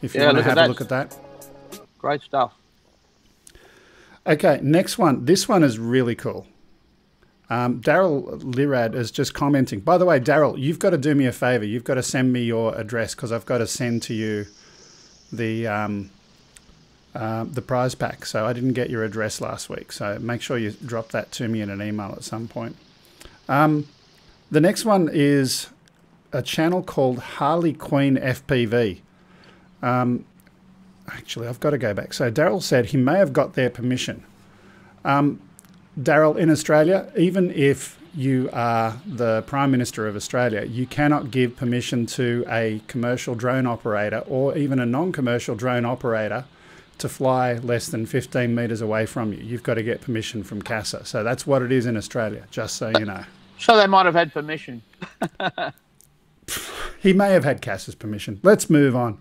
if you want to have a look at that. Great stuff. Okay, next one. This one is really cool. Daryl Lirad is just commenting. By the way, Daryl, you've got to do me a favor. You've got to send me your address, because I've got to send to you the prize pack. So I didn't get your address last week, so make sure you drop that to me in an email at some point. The next one is a channel called Harley Quinn FPV. Actually, I've got to go back. So Daryl said he may have got their permission. Daryl, in Australia, even if you are the Prime Minister of Australia, you cannot give permission to a commercial drone operator or even a non-commercial drone operator to fly less than 15 metres away from you. You've got to get permission from CASA. So that's what it is in Australia, just so you know. So they might have had permission. He may have had CASA's permission. Let's move on.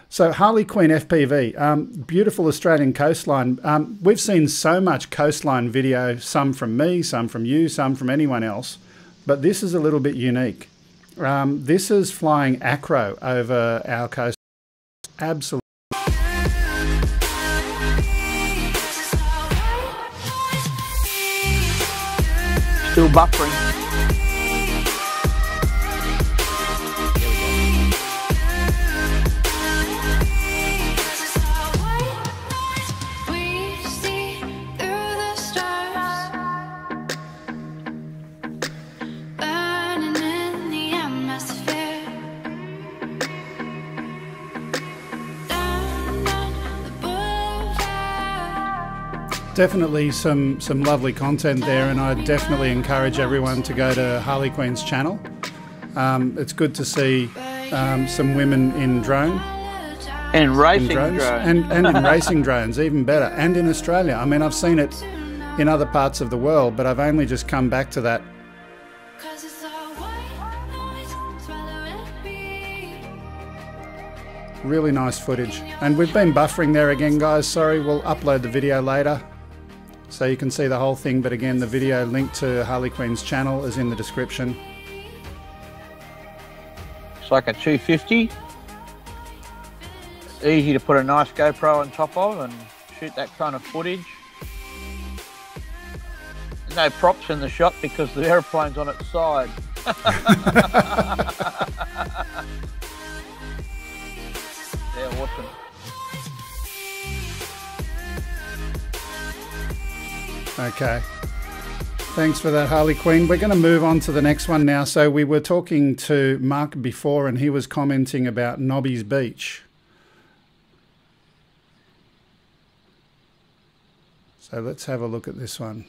So Harley Quinn FPV, beautiful Australian coastline. We've seen so much coastline video, some from me, some from you, some from anyone else, but this is a little bit unique. This is flying acro over our coast. Absolutely. Still buffering. Definitely some lovely content there, and I definitely encourage everyone to go to Harley Queen's channel. It's good to see some women in drone. And racing drones. And in racing drones, even better. And in Australia. I mean, I've seen it in other parts of the world, but I've only just come back to that. Really nice footage. And we've been buffering there again, guys. Sorry, we'll upload the video later so you can see the whole thing. But again, the video link to Harley Queen's channel is in the description. It's like a 250. Easy to put a nice GoPro on top of and shoot that kind of footage. No props in the shot because the aeroplane's on its side. Yeah, awesome. Okay. Thanks for that, Harley Queen. We're going to move on to the next one now. So we were talking to Mark before and he was commenting about Nobby's Beach. So let's have a look at this one.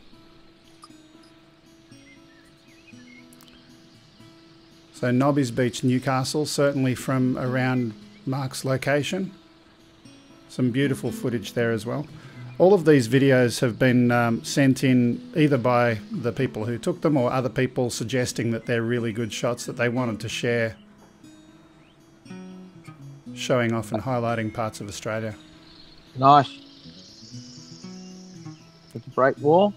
So Nobby's Beach, Newcastle, certainly from around Mark's location. Some beautiful footage there as well. All of these videos have been sent in either by the people who took them or other people suggesting that they're really good shots that they wanted to share, showing off and highlighting parts of Australia. Nice. With the break wall.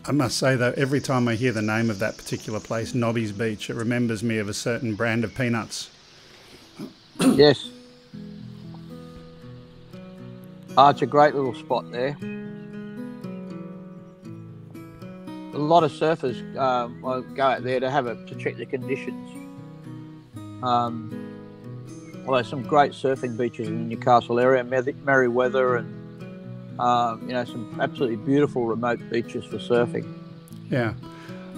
I must say though, every time I hear the name of that particular place, Nobby's Beach, it remembers me of a certain brand of peanuts. Yes. Oh, it's a great little spot there. A lot of surfers will go out there to check the conditions. Although some great surfing beaches in the Newcastle area, Merriweather and you know, some absolutely beautiful remote beaches for surfing. Yeah.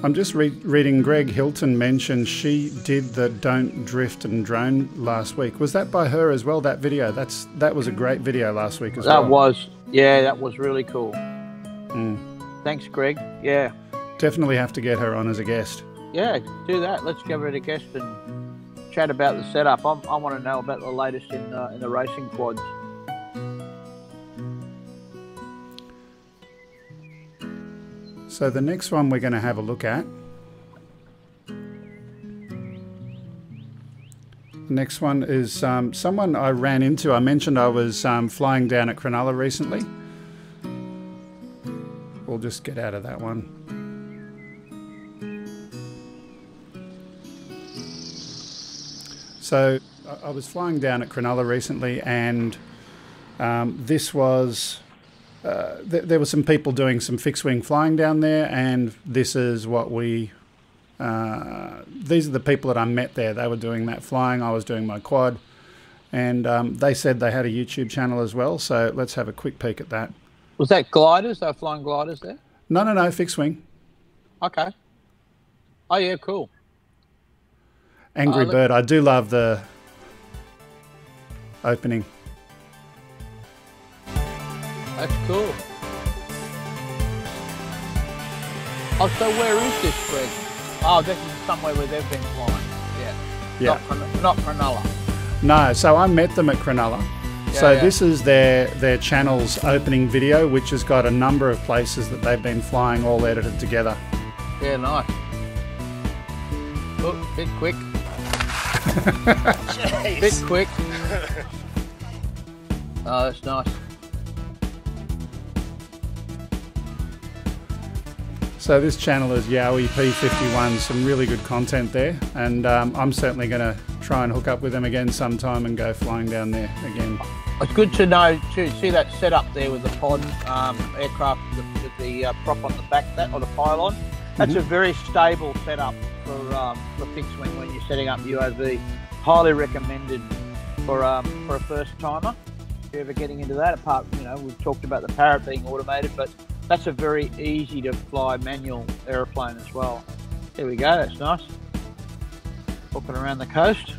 I'm just reading Greg Hilton mentioned she did the Don't Drift and Drone last week. Was that by her as well, that video? That was a great video last week as well. That was, yeah, that was really cool. Mm. Thanks, Greg. Yeah. Definitely have to get her on as a guest. Yeah, do that. Let's give her a guest and chat about the setup. I want to know about the latest in the racing quads. So the next one we're going to have a look at. The next one is someone I ran into. I mentioned I was flying down at Cronulla recently. We'll just get out of that one. So I was flying down at Cronulla recently, and this was... there were some people doing some fixed wing flying down there, and this is what we... these are the people that I met there. They were doing that flying. I was doing my quad. And they said they had a YouTube channel as well, so let's have a quick peek at that. Was that gliders? They were flying gliders there? No, fixed wing. Okay. Oh, yeah, cool. Angry Bird. I do love the opening. That's cool. Oh, so where is this, Greg? Oh, this is somewhere where they've been flying. Yeah. Not Cronulla. No, so I met them at Cronulla. Yeah, so yeah. this is their channel's opening video, which has got a number of places that they've been flying all edited together. Yeah, nice. Oh, bit quick. Bit quick. Oh, that's nice. So this channel is Yowie P51, some really good content there, and I'm certainly going to try and hook up with them again sometime and go flying down there again. It's good to know to see that setup there with the pod aircraft with the prop on the back, that or the pylon. That's a very stable setup for fixed wing when you're setting up UAV. Highly recommended for a first timer. If you're ever getting into that, apart, you know, we've talked about the Parrot being automated, but that's a very easy to fly manual aeroplane as well. There we go, that's nice. Walking around the coast.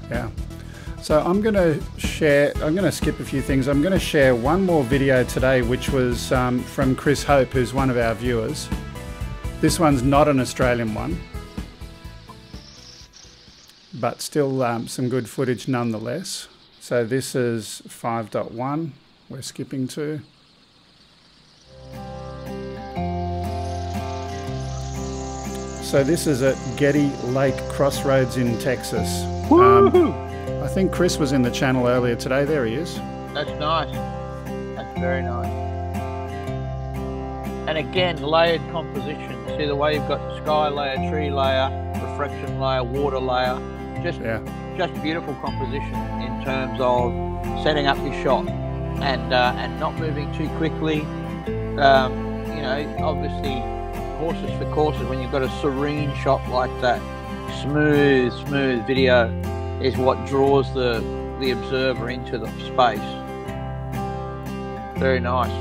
Yeah. So I'm going to skip a few things. I'm going to share one more video today, which was from Chris Hope, who's one of our viewers. This one's not an Australian one, but still some good footage nonetheless. So this is 5.1 we're skipping to. So this is at Getty Lake Crossroads in Texas. I think Chris was in the channel earlier today. There he is. That's nice. That's very nice. And again, layered composition. See the way you've got sky layer, tree layer, reflection layer, water layer. Just beautiful composition in terms of setting up your shot and not moving too quickly. You know, obviously horses for courses. When you've got a serene shot like that, smooth video is what draws the observer into the space. Very nice.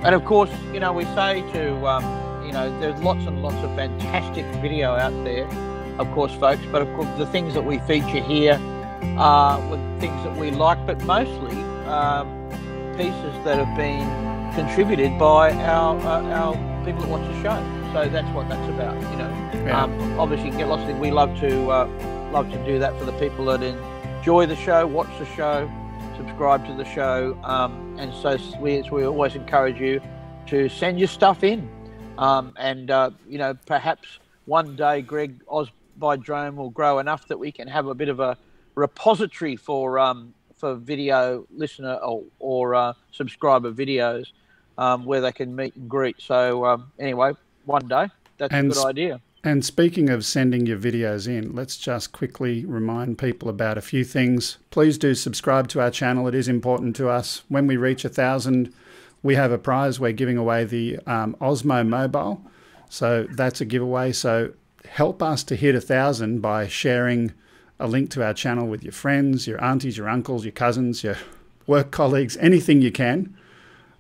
And of course, you know, we say to, you know, there's lots and lots of fantastic video out there, of course, folks, but of course the things that we feature here are with things that we like, but mostly pieces that have been contributed by our people that watch the show. So that's what that's about, you know. Yeah. Obviously, you can get lots of things. We love to do that for the people that enjoy the show, watch the show, subscribe to the show, and so we always encourage you to send your stuff in, and you know, perhaps one day Greg Oz by Drone will grow enough that we can have a bit of a repository for video listener or subscriber videos where they can meet and greet. So anyway, one day, that's a good idea. And speaking of sending your videos in, let's just quickly remind people about a few things. Please do subscribe to our channel. It is important to us. When we reach 1,000, we have a prize. We're giving away the Osmo Mobile. So that's a giveaway. So help us to hit 1,000 by sharing a link to our channel with your friends, your aunties, your uncles, your cousins, your work colleagues, anything you can.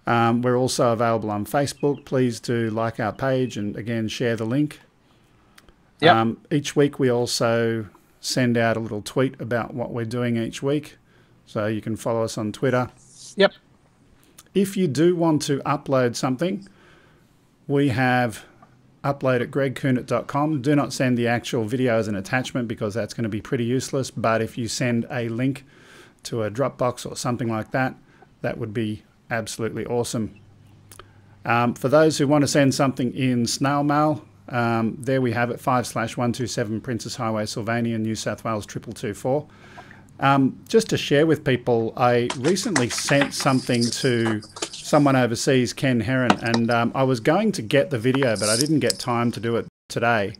We're also available on Facebook. Please do like our page and, again, share the link. Yep. Each week we also send out a little tweet about what we're doing each week. So you can follow us on Twitter. Yep. If you do want to upload something, we have upload at gregkuhnert.com. Do not send the actual video as an attachment because that's going to be pretty useless. But if you send a link to a Dropbox or something like that, that would be absolutely awesome. For those who want to send something in snail mail, there we have it, 5/127 Princess Highway, Sylvania, New South Wales 2224. Just to share with people, I recently sent something to someone overseas, Ken Heron, and I was going to get the video, but I didn't get time to do it today.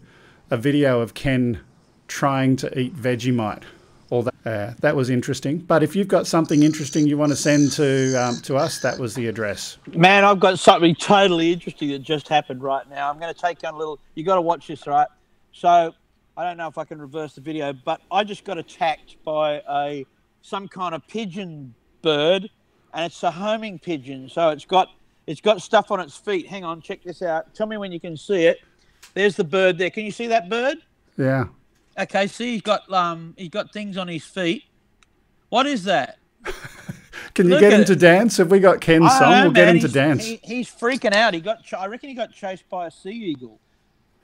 A video of Ken trying to eat Vegemite. That was interesting. But if you've got something interesting you want to send to us, that was the address. Man, I've got something totally interesting that just happened right now. I'm going to take on a little... You got to watch this, right? So I don't know if I can reverse the video, but I just got attacked by some kind of pigeon bird, and it's a homing pigeon. So it's got stuff on its feet. Hang on, check this out. Tell me when you can see it. There's the bird there. Can you see that bird? Yeah. Okay, see, he's got things on his feet. What is that? Can you get him to dance? Have we got Ken's song? We'll get him to dance. He's freaking out. I reckon he got chased by a sea eagle.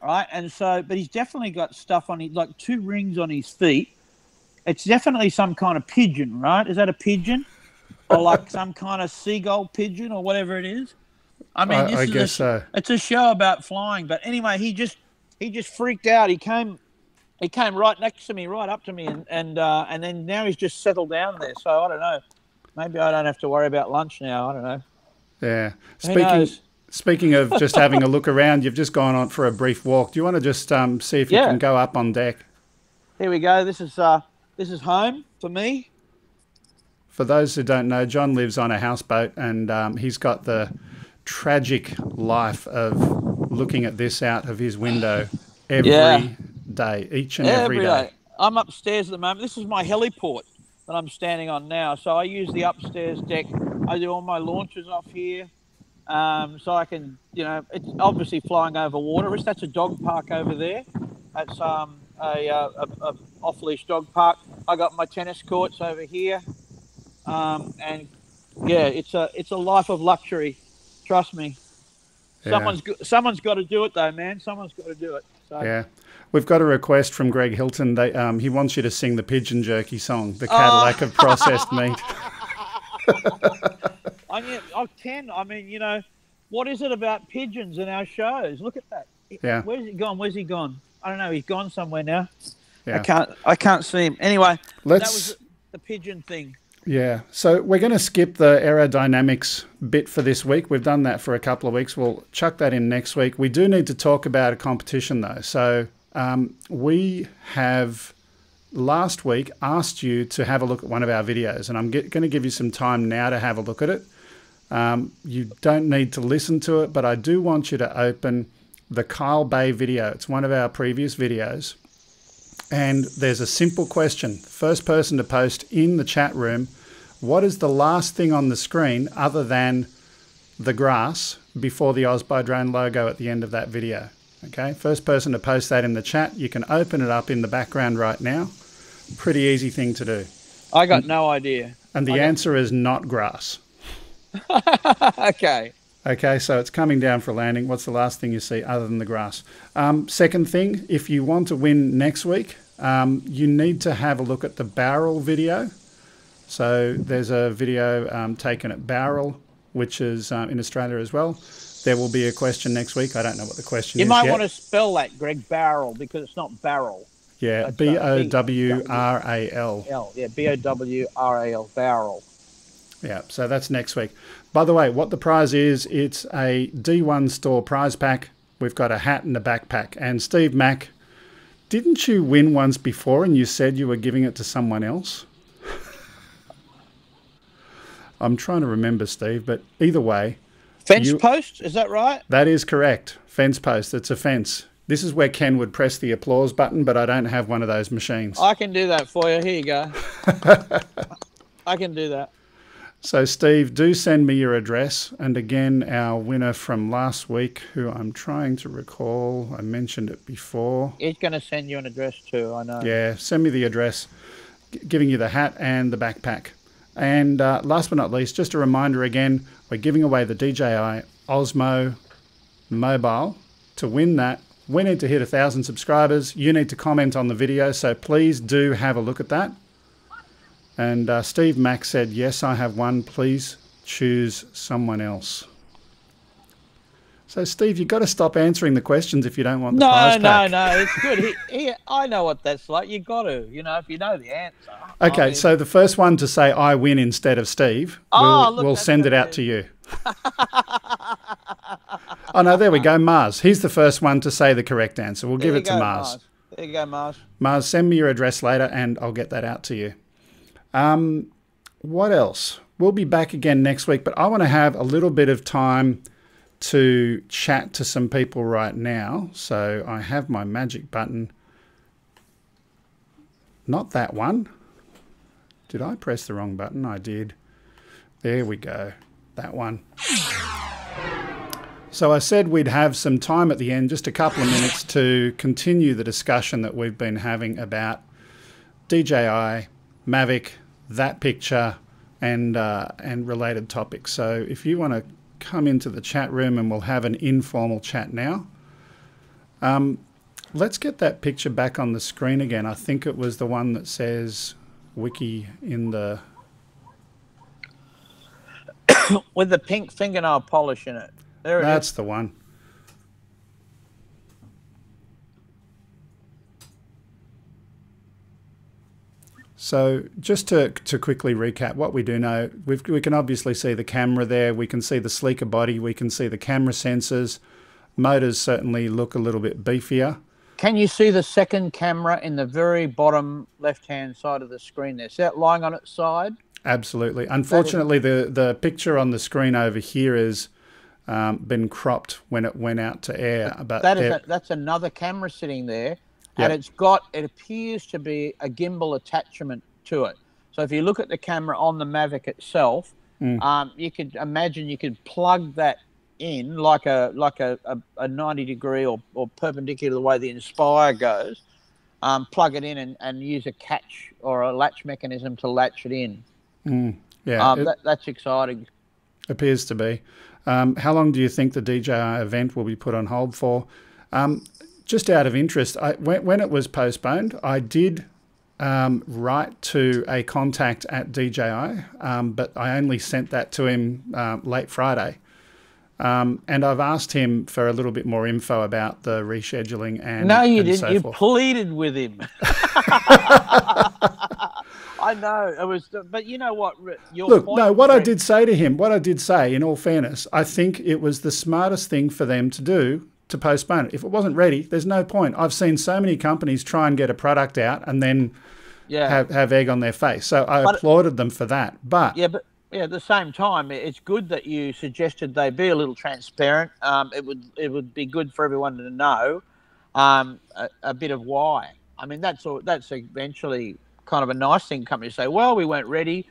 All right, and so, but he's definitely got stuff on his, like 2 rings on his feet. It's definitely some kind of pigeon, right? Is that a pigeon? Or like some kind of seagull pigeon or whatever it is? I mean, I guess so. It's a show about flying. But anyway, he just freaked out. He came right next to me, right up to me, and then now he's just settled down there. So I don't know. Maybe I don't have to worry about lunch now. I don't know. Yeah. Speaking of just having a look around, you've just gone on for a brief walk. Do you want to just see if you can go up on deck? Here we go. This is home for me. For those who don't know, John lives on a houseboat, and he's got the tragic life of looking at this out of his window every day, each and every day. I'm upstairs at the moment. This is my heliport that I'm standing on now. So I use the upstairs deck. I do all my launches off here. So I can, it's obviously flying over water. That's a dog park over there. That's on off-leash dog park. I got my tennis courts over here, and yeah, it's a life of luxury. Trust me. Yeah. Someone's got to do it though, man. Someone's got to do it. So. Yeah. We've got a request from Greg Hilton. He wants you to sing the pigeon jerky song, the Cadillac of processed meat. I can. I mean, you know, what is it about pigeons in our shows? Look at that. Yeah. Where's he gone? Where's he gone? I don't know. He's gone somewhere now. Yeah. I can't see him. Anyway, that Let's. was the pigeon thing. Yeah. So we're going to skip the aerodynamics bit for this week. We've done that for a couple of weeks. We'll chuck that in next week. We do need to talk about a competition though. So we have last week asked you to have a look at one of our videos, and I'm going to give you some time now to have a look at it. You don't need to listen to it, but I do want you to open the Kyle Bay video. It's one of our previous videos. And there's a simple question. First person to post in the chat room, what is the last thing on the screen other than the grass before the Osbodrone logo at the end of that video? Okay, first person to post that in the chat. You can open it up in the background right now. Pretty easy thing to do. I got no idea. And the answer is not grass. Okay. Okay, so it's coming down for a landing. What's the last thing you see other than the grass? Second thing, if you want to win next week, you need to have a look at the Barrel video. So there's a video taken at Barrel, which is in Australia as well. There will be a question next week. I don't know what the question is. You might yet. want to spell that, Greg, Barrel, because it's not barrel. Yeah, B-O-W-R-A-L. Yeah, B-O-W-R-A-L, Barrel. Yeah, so that's next week. By the way, what the prize is, it's a D1 store prize pack. We've got a hat and a backpack. And Steve Mack, didn't you win once before and you said you were giving it to someone else? I'm trying to remember, Steve, but either way. Fence post, is that right? That is correct. Fence post, it's a fence. This is where Ken would press the applause button, but I don't have one of those machines. I can do that for you. Here you go. I can do that. So, Steve, do send me your address. And again, our winner from last week, who I'm trying to recall, I mentioned it before. He's going to send you an address too, I know. Yeah, send me the address, giving you the hat and the backpack. And last but not least, just a reminder again, we're giving away the DJI Osmo Mobile. To win that, we need to hit 1,000 subscribers. You need to comment on the video, so please do have a look at that. And Steve Mack said, yes, I have one. Please choose someone else. So, Steve, you've got to stop answering the questions if you don't want the prize pack. No, it's good. I know what that's like. You've got to, you know, if you know the answer. Okay, so the first one to say I win instead of Steve, we'll send it out to you. Oh, no, there we go, Mars. He's the first one to say the correct answer. We'll give it to Mars. There you go, Mars. Mars, send me your address later and I'll get that out to you. What else? We'll be back again next week, but I want to have a little bit of time to chat to some people right now. So I have my magic button. Not that one. Did I press the wrong button? I did. There we go. That one. So I said we'd have some time at the end, just a couple of minutes, to continue the discussion that we've been having about DJI, Mavic, that picture, and related topics. So if you want to come into the chat room and we'll have an informal chat now. Let's get that picture back on the screen again. I think it was the one that says Wiki in the... with the pink fingernail polish in it. There it is. That's the one. So just to quickly recap what we do know, we can obviously see the camera there, we can see the sleeker body, we can see the camera sensors. Motors certainly look a little bit beefier. Can you see the second camera in the very bottom left-hand side of the screen there? See that lying on its side? Absolutely. Unfortunately, the picture on the screen over here has been cropped when it went out to air. But that's another camera sitting there. Yep. And it appears to be a gimbal attachment to it. So if you look at the camera on the Mavic itself, you could imagine you could plug that in like a 90 degree or perpendicular the way the Inspire goes. plug it in and use a catch or a latch mechanism to latch it in. Yeah, that's exciting. Appears to be. How long do you think the DJI event will be put on hold for? Just out of interest, when it was postponed, I did write to a contact at DJI, but I only sent that to him late Friday. And I've asked him for a little bit more info about the rescheduling and no, you and didn't. So you forth. Pleaded with him. I know it was, but you know what? Look, no. What I did say to him, in all fairness, I think it was the smartest thing for them to do to postpone it. If it wasn't ready, there's no point. I've seen so many companies try and get a product out and then have egg on their face. So I applauded them for that. But at the same time, it's good that you suggested they be a little transparent. It would be good for everyone to know a bit of why. I mean, that's eventually kind of a nice thing. Companies say, well, we weren't ready.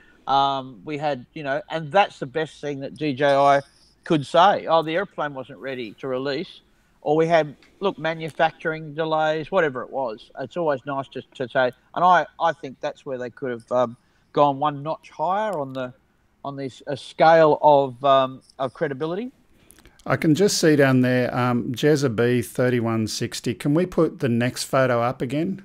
We had, and that's the best thing that DJI could say. Oh, the airplane wasn't ready to release. Or we had, manufacturing delays, whatever it was. It's always nice to say. And I think that's where they could have gone one notch higher on this scale of credibility. I can just see down there, Jezza B 3160. Can we put the next photo up again?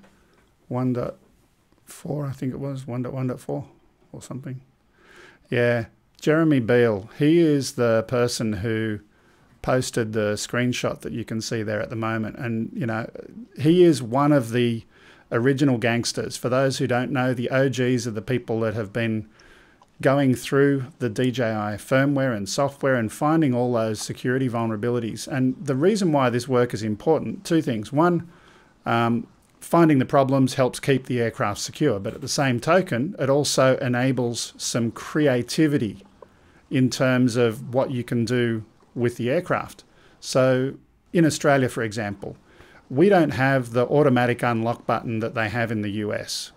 1.4, I think it was, 1.1.4 or something. Yeah, Jeremy Beale. He is the person who posted the screenshot that you can see there at the moment. And, he is one of the original gangsters. For those who don't know, the OGs are the people that have been going through the DJI firmware and software and finding all those security vulnerabilities. And the reason why this work is important, two things. One, finding the problems helps keep the aircraft secure, but at the same token, it also enables some creativity in terms of what you can do with the aircraft. So in Australia, for example, we don't have the automatic unlock button that they have in the US.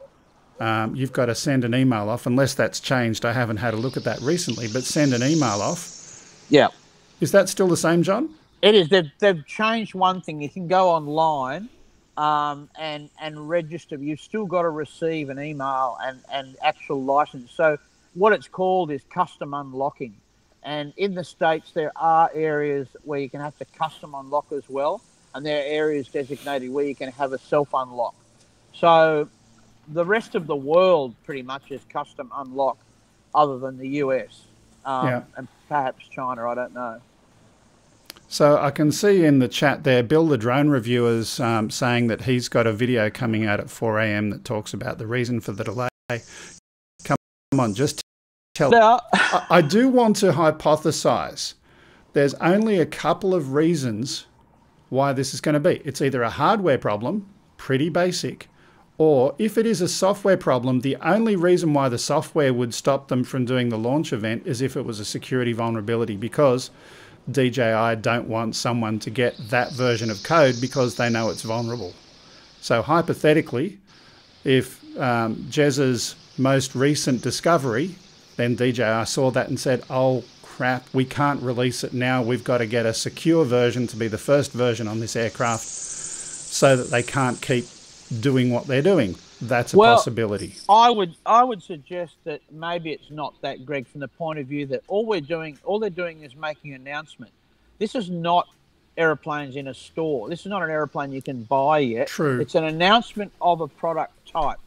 You've got to send an email off, unless that's changed. I haven't had a look at that recently, but send an email off. Yeah. Is that still the same, John? It is. They've changed one thing. You can go online and register. You've still got to receive an email and actual license. So what it's called is custom unlocking. And in the States, there are areas where you can have to custom unlock as well. And there are areas designated where you can have a self-unlock. So the rest of the world pretty much is custom unlock other than the US and perhaps China, I don't know. So I can see in the chat there, Bill the Drone Reviewer's saying that he's got a video coming out at 4 a.m. that talks about the reason for the delay. Come on, just tell me. I do want to hypothesize. There's only a couple of reasons why this is going to be. It's either a hardware problem, pretty basic, or if it is a software problem, the only reason why the software would stop them from doing the launch event is if it was a security vulnerability, because DJI don't want someone to get that version of code because they know it's vulnerable. So hypothetically, if Jezza's most recent discovery, then DJI saw that and said, oh crap, we can't release it now. We've got to get a secure version to be the first version on this aircraft so that they can't keep doing what they're doing. That's a possibility. I would suggest that maybe it's not that, Greg, from the point of view that all they're doing is making an announcement. This is not airplanes in a store. This is not an airplane you can buy yet. True. It's an announcement of a product type.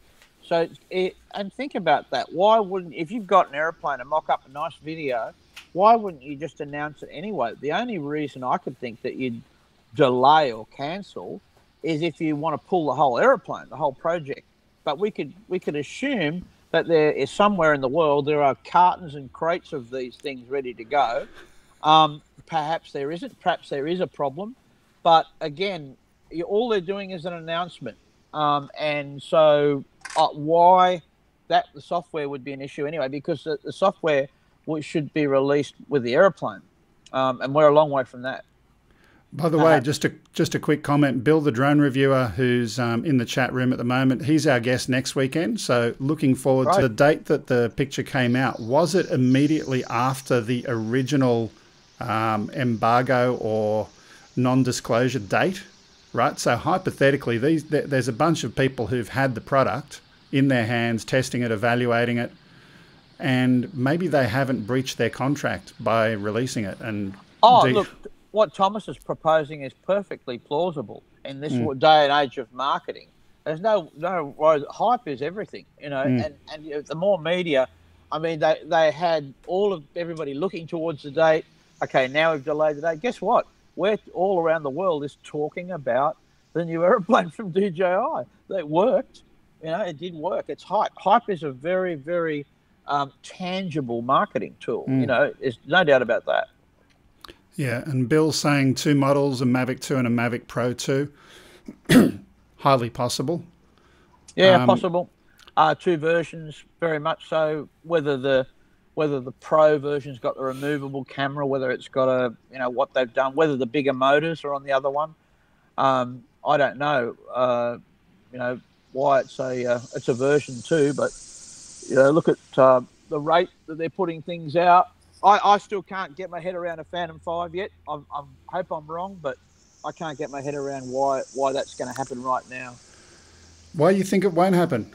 So, and think about that. Why wouldn't, if you've got an airplane and mock up a nice video, why wouldn't you just announce it anyway? The only reason I could think that you'd delay or cancel is if you want to pull the whole airplane, the whole project. But we could assume that there is somewhere in the world there are cartons and crates of these things ready to go. Perhaps there isn't. Perhaps there is a problem. But again, all they're doing is an announcement. And so why the software would be an issue anyway? Because the software should be released with the airplane, and we're a long way from that. By the way, just a quick comment. Bill, the drone reviewer, who's in the chat room at the moment, he's our guest next weekend. So looking forward to the date that the picture came out. Was it immediately after the original embargo or non-disclosure date right? So hypothetically, there's a bunch of people who've had the product in their hands, testing it, evaluating it, and maybe they haven't breached their contract by releasing it. And look, what Thomas is proposing is perfectly plausible in this day and age of marketing. There's no hype is everything, and the more media, I mean, they had everybody looking towards the date. Okay, now we've delayed the date. Guess what? We're all around the world is talking about the new aeroplane from DJI. It worked. It did work. It's hype. Hype is a very, very tangible marketing tool. There's no doubt about that. Yeah, and Bill's saying 2 models, a Mavic 2 and a Mavic Pro 2. Highly possible. Yeah, possible. 2 versions, very much so. Whether the Pro version's got the removable camera, whether it's got what they've done, whether the bigger motors are on the other one, I don't know. Why it's a version 2, but look at the rate that they're putting things out. I still can't get my head around a Phantom 5 yet. I hope I'm wrong, but I can't get my head around why that's going to happen right now. Why do you think it won't happen?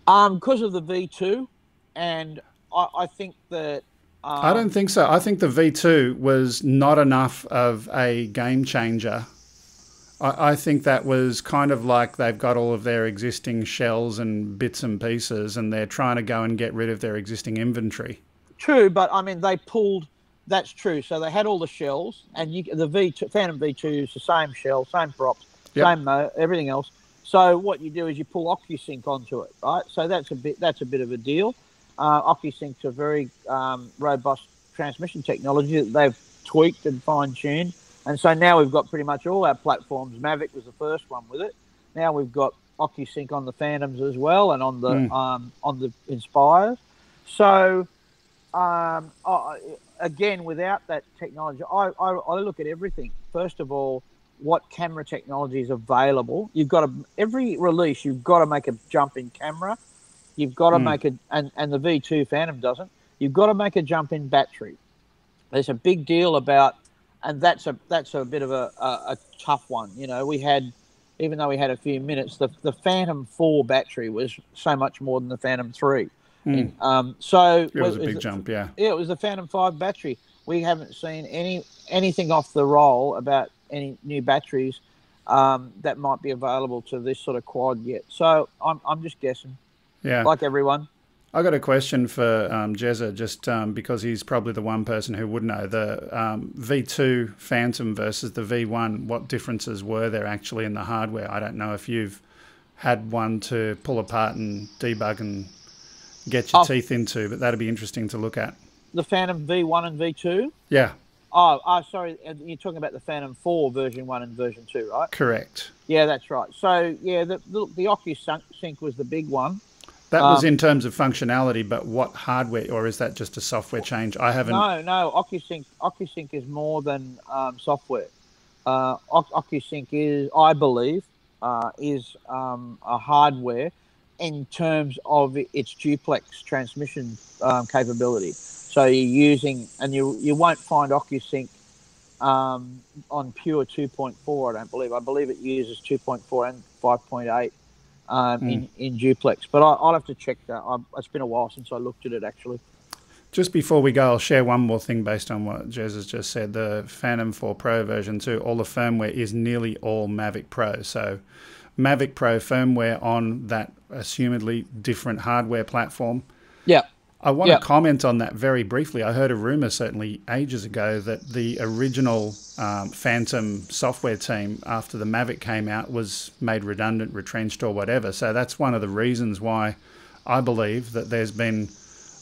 Because of the V2, and I think that... I don't think so. I think the V2 was not enough of a game changer. I think that was kind of like they've got all of their existing shells and bits and pieces, and they're trying to go and get rid of their existing inventory. True, but I mean, they pulled... That's true. So they had all the shells, and the V2, Phantom V2 is the same shell, same props, same everything else. So what you do is you pull OcuSync onto it, right? So that's a bit of a deal. OcuSync's a very robust transmission technology that they've tweaked and fine-tuned, and so now we've got pretty much all our platforms. Mavic was the first one with it. Now we've got OcuSync on the Phantoms as well, and on the Inspires. So again, without that technology, I look at everything. First of all, what camera technology is available. Every release, you've got to make a jump in camera. You've got to make and the V2 Phantom doesn't. You've got to make a jump in battery. There's a big deal about, and that's a bit of a tough one. Even though we had a few minutes, the Phantom 4 battery was so much more than the Phantom 3. So it was a big jump, yeah. Yeah, it was the Phantom 5 battery. We haven't seen anything off the roll about any new batteries that might be available to this sort of quad yet. So I'm just guessing. Yeah, like everyone. I got a question for Jezza, just because he's probably the one person who would know. The V2 Phantom versus the V1, what differences were there actually in the hardware? I don't know if you've had one to pull apart and debug and get your teeth into, but that'd be interesting to look at. The Phantom V1 and V2? Yeah. Oh, sorry. You're talking about the Phantom 4 version 1 and version 2, right? Correct. Yeah, that's right. So, yeah, the OcuSync was the big one. That was in terms of functionality, but what hardware, or is that just a software change? I haven't... No. OcuSync is more than software. OcuSync is, I believe, a hardware in terms of its duplex transmission capability. So you're using, and you won't find OcuSync on pure 2.4, I don't believe. I believe it uses 2.4 and 5.8 in duplex. But I'll have to check that. It's been a while since I looked at it, actually. Just before we go, I'll share one more thing based on what Jez has just said. The Phantom 4 Pro version 2, all the firmware is nearly all Mavic Pro. So Mavic Pro firmware on that assumedly different hardware platform. Yeah. I want to comment on that very briefly. I heard a rumor certainly ages ago that the original Phantom software team, after the Mavic came out, was made redundant, retrenched or whatever. So that's one of the reasons why I believe that there's been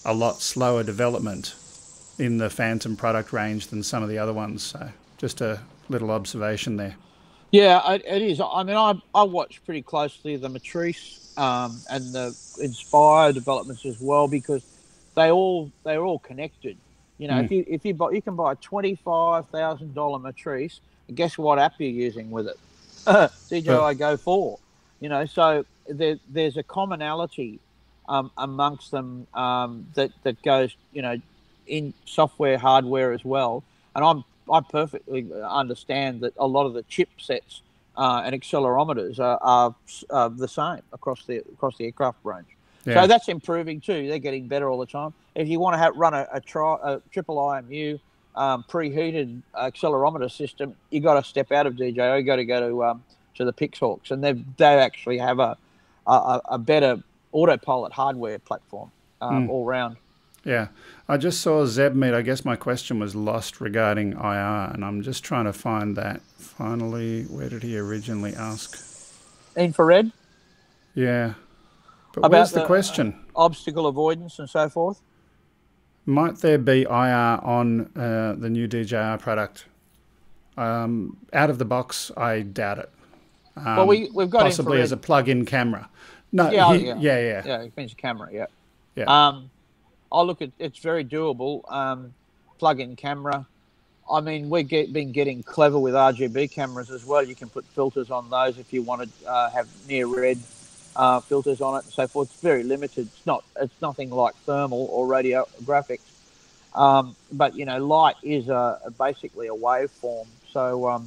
a lot slower development in the Phantom product range than some of the other ones. So just a little observation there. Yeah, it is. I mean, I watch pretty closely the Matrice and the Inspire developments as well, because they're all connected. You know, if you can buy a $25,000 Matrice, and guess what app you're using with it? DJI Go 4. You know, so there's a commonality amongst them that goes, you know, in software, hardware as well. And I perfectly understand that a lot of the chipsets and accelerometers are the same across the aircraft range. Yeah. So that's improving too. They're getting better all the time. If you want to run a triple IMU preheated accelerometer system, you got to step out of DJI. You got to go to the Pixhawks, and they actually have a better autopilot hardware platform all round. Yeah, I just saw Zeb meet. I guess my question was lost regarding IR, and I'm just trying to find that. Finally, where did he originally ask? Infrared? Yeah. But where's the question? Obstacle avoidance and so forth? Might there be IR on the new DJI product? Out of the box, I doubt it. Well, we've got possibly infrared. as a plug-in camera. No, Yeah, yeah. It means a camera, yeah. Yeah. I look at it's very doable. Plug-in camera. I mean, we've been getting clever with RGB cameras as well. You can put filters on those if you want to have near red filters on it and so forth. It's very limited. It's nothing like thermal or radiographics. But light is basically a waveform. So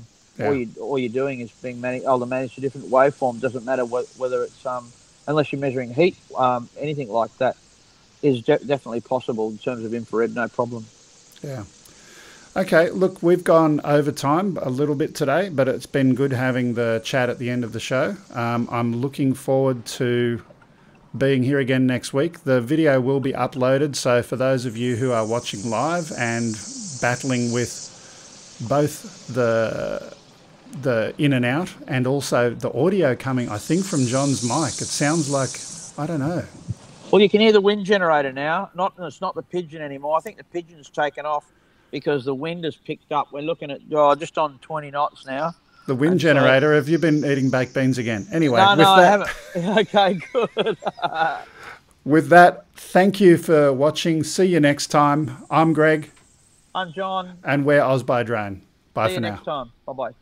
all you're doing is being able to manage a different waveform. Doesn't matter whether it's unless you're measuring heat, anything like that is definitely possible in terms of infrared. No problem. Yeah. Okay, look, we've gone over time a little bit today, but it's been good having the chat at the end of the show. I'm looking forward to being here again next week. The video will be uploaded, so for those of you who are watching live and battling with both the in and out and also the audio coming, I think, from John's mic, it sounds like, I don't know. Well, you can hear the wind generator now. It's not the pigeon anymore. I think the pigeon's taken off because the wind has picked up. We're looking at just on 20 knots now. The wind generator. Have you been eating baked beans again? Anyway, no, I haven't. Okay, good. With that, thank you for watching. See you next time. I'm Greg. I'm John. And we're Oz by Drone. Bye See for you now. next time. Bye-bye.